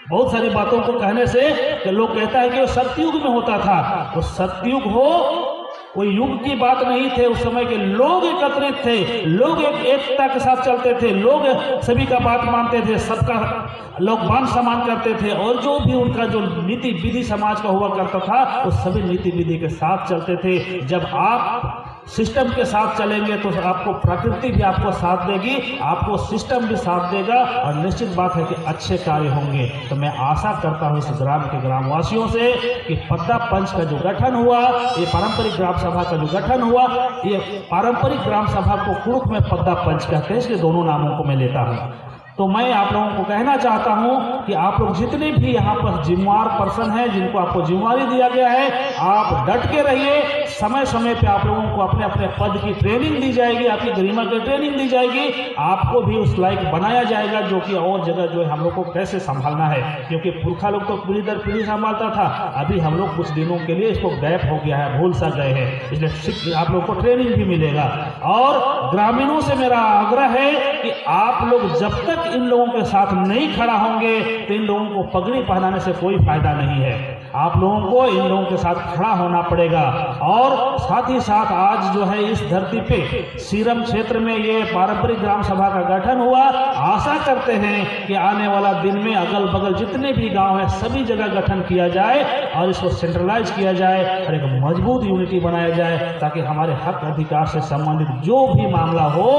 Speaker 10: बहुत सारी बातों को कहने से कि लोग कहता है कि वो सतयुग में होता था। तो सतयुग हो, कोई युग की बात नहीं थे। उस समय के लोग एकत्रित थे, लोग एक एकता के साथ चलते थे, लोग सभी का बात मानते थे, सबका लोग मान सम्मान करते थे। और जो भी उनका जो नीति विधि समाज का हुआ करता था, वो सभी नीति विधि के साथ चलते थे। जब आप सिस्टम के साथ चलेंगे तो आपको प्रकृति भी आपको साथ देगी, आपको सिस्टम भी साथ देगा और निश्चित बात है कि अच्छे कार्य होंगे। तो मैं आशा करता हूँ इस ग्राम के ग्रामवासियों से कि पद्दा पंच का जो गठन हुआ, ये पारंपरिक ग्राम सभा का जो गठन हुआ, ये पारंपरिक ग्राम सभा को कुरुक में पद्दा पंच कहते हैं, इसलिए दोनों नामों को मैं लेता हूँ। तो मैं आप लोगों को कहना चाहता हूं कि आप लोग जितने भी यहाँ पर जिम्मेवार पर्सन हैं, जिनको आपको जिम्मेवारी दिया गया है, आप डट के रहिए। समय समय पे आप लोगों को अपने अपने पद की ट्रेनिंग दी जाएगी, आपकी गरिमा की ट्रेनिंग दी जाएगी, आपको भी उस लायक बनाया जाएगा जो कि और जगह जो है हम लोग को कैसे संभालना है। क्योंकि पुरखा लोग तो पीढ़ी दर पीढ़ी संभालता था, अभी हम लोग कुछ दिनों के लिए इसको गैप हो गया है, भूल सा गए हैं, इसलिए आप लोग को ट्रेनिंग भी मिलेगा। और ग्रामीणों से मेरा आग्रह है कि आप लोग जब तक इन लोगों के साथ नहीं खड़ा होंगे तो इन लोगों को पगड़ी पहनाने से कोई फायदा नहीं है। आप लोगों को इन लोगों के साथ खड़ा होना पड़ेगा। और साथ ही साथ आज जो है इस धरती पे सीरम क्षेत्र में ये पारंपरिक ग्राम सभा का गठन हुआ। आशा करते हैं कि आने वाला दिन में अगल बगल जितने भी गांव हैं सभी जगह गठन किया जाए और इसको सेंट्रलाइज किया जाए और एक मजबूत यूनिटी बनाया जाए, ताकि हमारे हक अधिकार से संबंधित जो भी मामला हो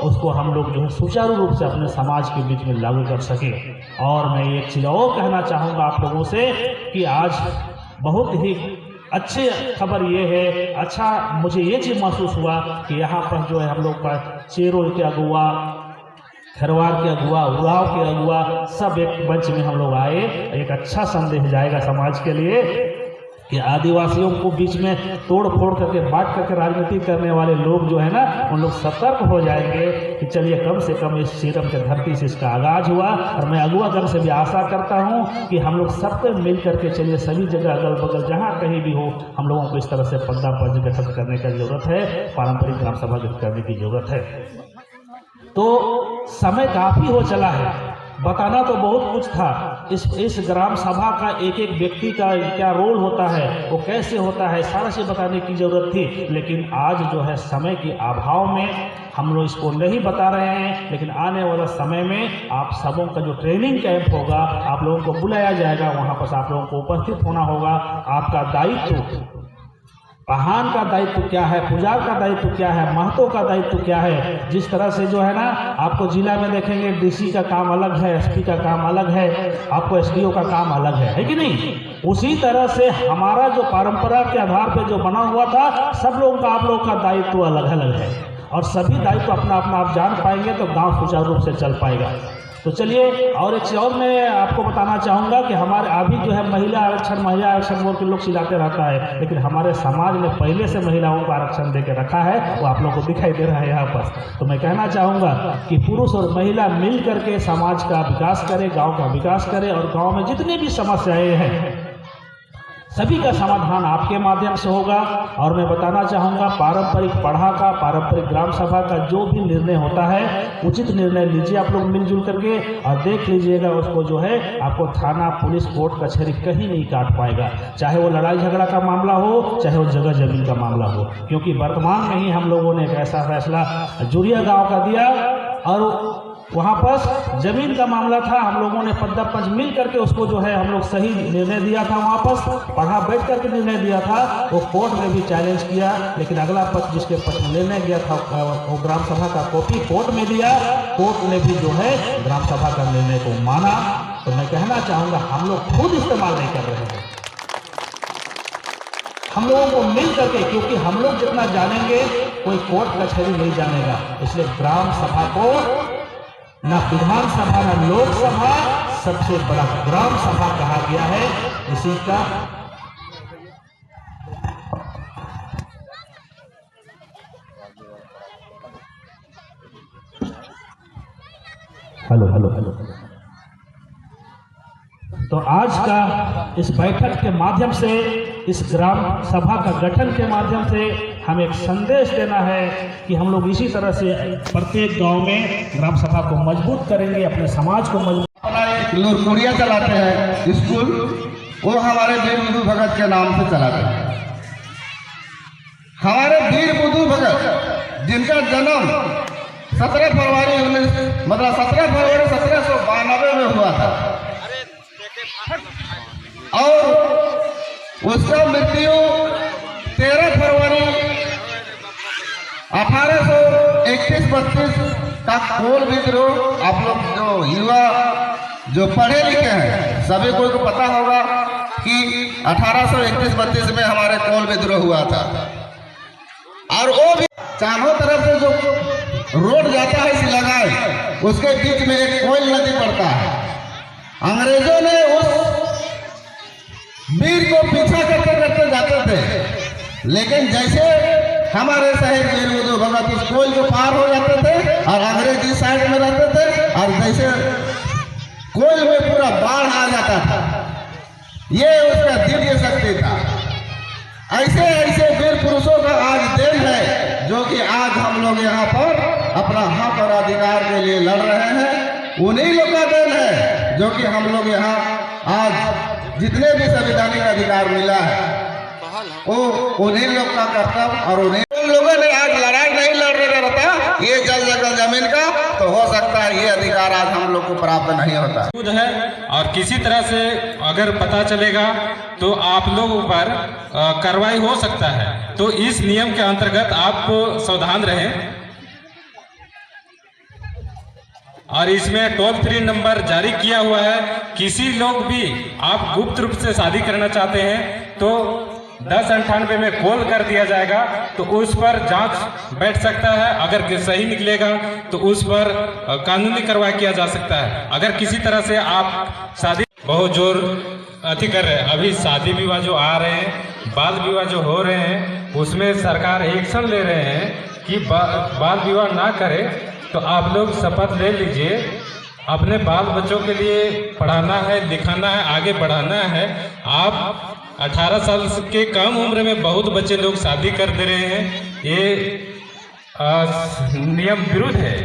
Speaker 10: उसको हम लोग जो है सुचारू रूप से अपने समाज के बीच में लागू कर सके। और मैं एक चीज़ और कहना चाहूँगा आप लोगों से कि आज बहुत ही अच्छी खबर ये है, अच्छा मुझे ये चीज़ महसूस हुआ कि यहाँ पर जो है हम लोग का चेरो के अगुआ, खरवार के अगुआ, उराव के अगुआ सब एक मंच में हम लोग आए। एक अच्छा संदेश जाएगा समाज के लिए कि आदिवासियों को बीच में तोड़ फोड़ करके बांट करके राजनीति करने वाले लोग जो है ना, उन लोग सतर्क हो जाएंगे कि चलिए कम से कम इस सीरम के धरती से इसका आगाज हुआ। और मैं अगुआगढ़ से भी आशा करता हूँ कि हम लोग सबको मिल करके चलिए सभी जगह अगल बगल जहाँ कहीं भी हो हम लोगों को इस तरह से पद्दा पंच गठन करने की जरूरत है, पारंपरिक ग्राम सभा गठन करने की जरूरत है। तो समय काफ़ी हो चला है, बताना तो बहुत कुछ था। इस ग्राम सभा का एक एक व्यक्ति का क्या रोल होता है, वो कैसे होता है, सारा चीज़ बताने की ज़रूरत थी। लेकिन आज जो है समय के अभाव में हम लोग इसको नहीं बता रहे हैं। लेकिन आने वाला समय में आप सबों का जो ट्रेनिंग कैंप होगा, आप लोगों को बुलाया जाएगा, वहाँ पर आप लोगों को उपस्थित होना होगा। आपका दायित्व, पहान का दायित्व क्या है, पुजार का दायित्व क्या है, महतो का दायित्व क्या है। जिस तरह से जो है ना, आपको जिला में देखेंगे डीसी का काम अलग है, एसपी का काम अलग है, आपको एसडीओ का काम अलग है कि नहीं। उसी तरह से हमारा जो परंपरा के आधार पर जो बना हुआ था, सब लोगों का आप लोगों का दायित्व अलग अलग है और सभी दायित्व अपना अपना आप जान पाएंगे तो गाँव सुचारू रूप से चल पाएगा। तो चलिए, और एक चीज़ और मैं आपको बताना चाहूँगा कि हमारे अभी जो है महिला आरक्षण बोल के लोग चिल्लाते रहता है, लेकिन हमारे समाज ने पहले से महिलाओं को आरक्षण दे के रखा है, वो आप लोगों को दिखाई दे रहा है यहाँ पर। तो मैं कहना चाहूँगा कि पुरुष और महिला मिल करके समाज का विकास करे, गाँव का विकास करे और गाँव में जितनी भी समस्याएँ हैं सभी का समाधान आपके माध्यम से होगा। और मैं बताना चाहूँगा, पारंपरिक पढ़ा का, पारंपरिक ग्राम सभा का जो भी निर्णय होता है, उचित निर्णय लीजिए आप लोग मिलजुल करके और देख लीजिएगा उसको जो है आपको थाना, पुलिस, कोर्ट, कचहरी कहीं नहीं काट पाएगा। चाहे वो लड़ाई झगड़ा का मामला हो, चाहे वो जगह जमीन का मामला हो। क्योंकि वर्तमान में ही हम लोगों ने एक ऐसा फैसला जुरिया गाँव का दिया और वहाँ पर जमीन का मामला था, हम लोगों ने पद्दा पंच मिल करके उसको जो है हम लोग सही निर्णय दिया था। वहाँ पर पढ़ा बैठ करके निर्णय दिया था, वो कोर्ट में भी चैलेंज किया, लेकिन अगला पक्ष जिसके पक्ष में निर्णय दिया था वो ग्राम सभा का कॉपी कोर्ट में दिया, कोर्ट ने भी जो है ग्राम सभा का निर्णय को माना। तो मैं कहना चाहूँगा हम लोग खुद इस्तेमाल नहीं कर रहे हैं, हम लोगों को मिल करके, क्योंकि हम लोग जितना जानेंगे कोई कोर्ट कचहरी नहीं जानेगा। इसलिए ग्राम सभा को ना विधानसभा ना लोकसभा, सबसे बड़ा ग्राम सभा कहा गया है। इसी का हेलो। तो आज का इस बैठक के माध्यम से, इस ग्राम सभा का गठन के माध्यम से हमें एक संदेश देना है कि हम लोग इसी तरह से प्रत्येक गांव में ग्राम सभा को मजबूत करेंगे, अपने समाज को मजबूत।
Speaker 9: अपना एक लोरकुड़िया चलाते हैं स्कूल, वो हमारे वीर बुद्धू भगत के नाम से चलाते हैं। हमारे वीर बुद्धू भगत जिनका जन्म 17 फरवरी 1792 में हुआ था और उसका मृत्यु 13 फरवरी 1831-32 का कोल विद्रोह। आप लोग जो युवा जो पढ़े लिखे हैं सभी को पता होगा कि 1831-32 में हमारे कोल विद्रोह हुआ था। और वो भी चारों तरफ से जो रोड जाता है सिलगाई, उसके बीच में एक कोयल नदी पड़ता है। अंग्रेजों ने उस वीर को पीछा करते करते जाते थे, लेकिन जैसे हमारे शहीद वीर बुद्धू भगत उस कोयल को पार हो जाते थे और अंग्रेज इस साइड में रहते थे, और जैसे कोयल में पूरा बाढ़ आ जाता था, ये उसका दिव्य शक्ति था। ऐसे ऐसे वीर पुरुषों का आज दिन है जो कि आज हम लोग यहाँ पर अपना हक और अधिकार के लिए लड़ रहे हैं। उन्हीं लोग का दिन है जो कि हम लोग यहाँ आज जितने भी संवैधानिक अधिकार मिला है वो उन्हीं लोग का कर्तव्य, और उन्हीं लोगों ने आज लड़ाई नहीं लड़ रहे रहता ये जल जगह जमीन का, तो हो सकता है ये अधिकार आज हम लोग को प्राप्त नहीं होता
Speaker 11: है। और किसी तरह से अगर पता चलेगा तो आप लोगों पर कार्रवाई हो सकता है। तो इस नियम के अंतर्गत आप सावधान रहें। और इसमें टोल फ्री नंबर जारी किया हुआ है। किसी लोग भी आप गुप्त रूप से शादी करना चाहते हैं तो 1098 में कॉल कर दिया जाएगा, तो उस पर जांच बैठ सकता है। अगर सही निकलेगा तो उस पर कानूनी कार्रवाई किया जा सकता है। अगर किसी तरह से आप शादी बहुत जोर अति कर रहे हैं। अभी शादी विवाह जो आ रहे हैं, बाल विवाह जो हो रहे हैं, उसमें सरकार एक्शन ले रहे हैं कि बाल विवाह ना करे। तो आप लोग शपथ ले लीजिए, अपने बाल बच्चों के लिए पढ़ाना है, लिखाना है, आगे बढ़ाना है। आप 18 साल के कम उम्र में बहुत बच्चे लोग शादी कर दे रहे हैं, ये नियम विरुद्ध है।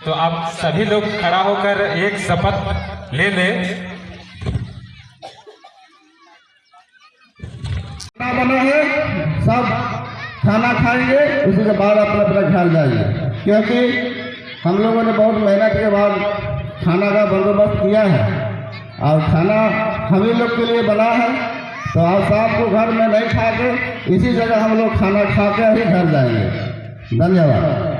Speaker 11: तो आप सभी लोग खड़ा होकर एक शपथ ले लें।
Speaker 9: खाना बना है, सब खाना खाएंगे, उसी के बाद अपना अपना घर जाइए, क्योंकि हम लोगों ने बहुत मेहनत के बाद खाना का बंदोबस्त किया है और खाना हम ही लोग के लिए बना है। तो आप शाम को घर में नहीं खा के इसी जगह हम लोग खाना खा के ही घर जाएंगे। धन्यवाद।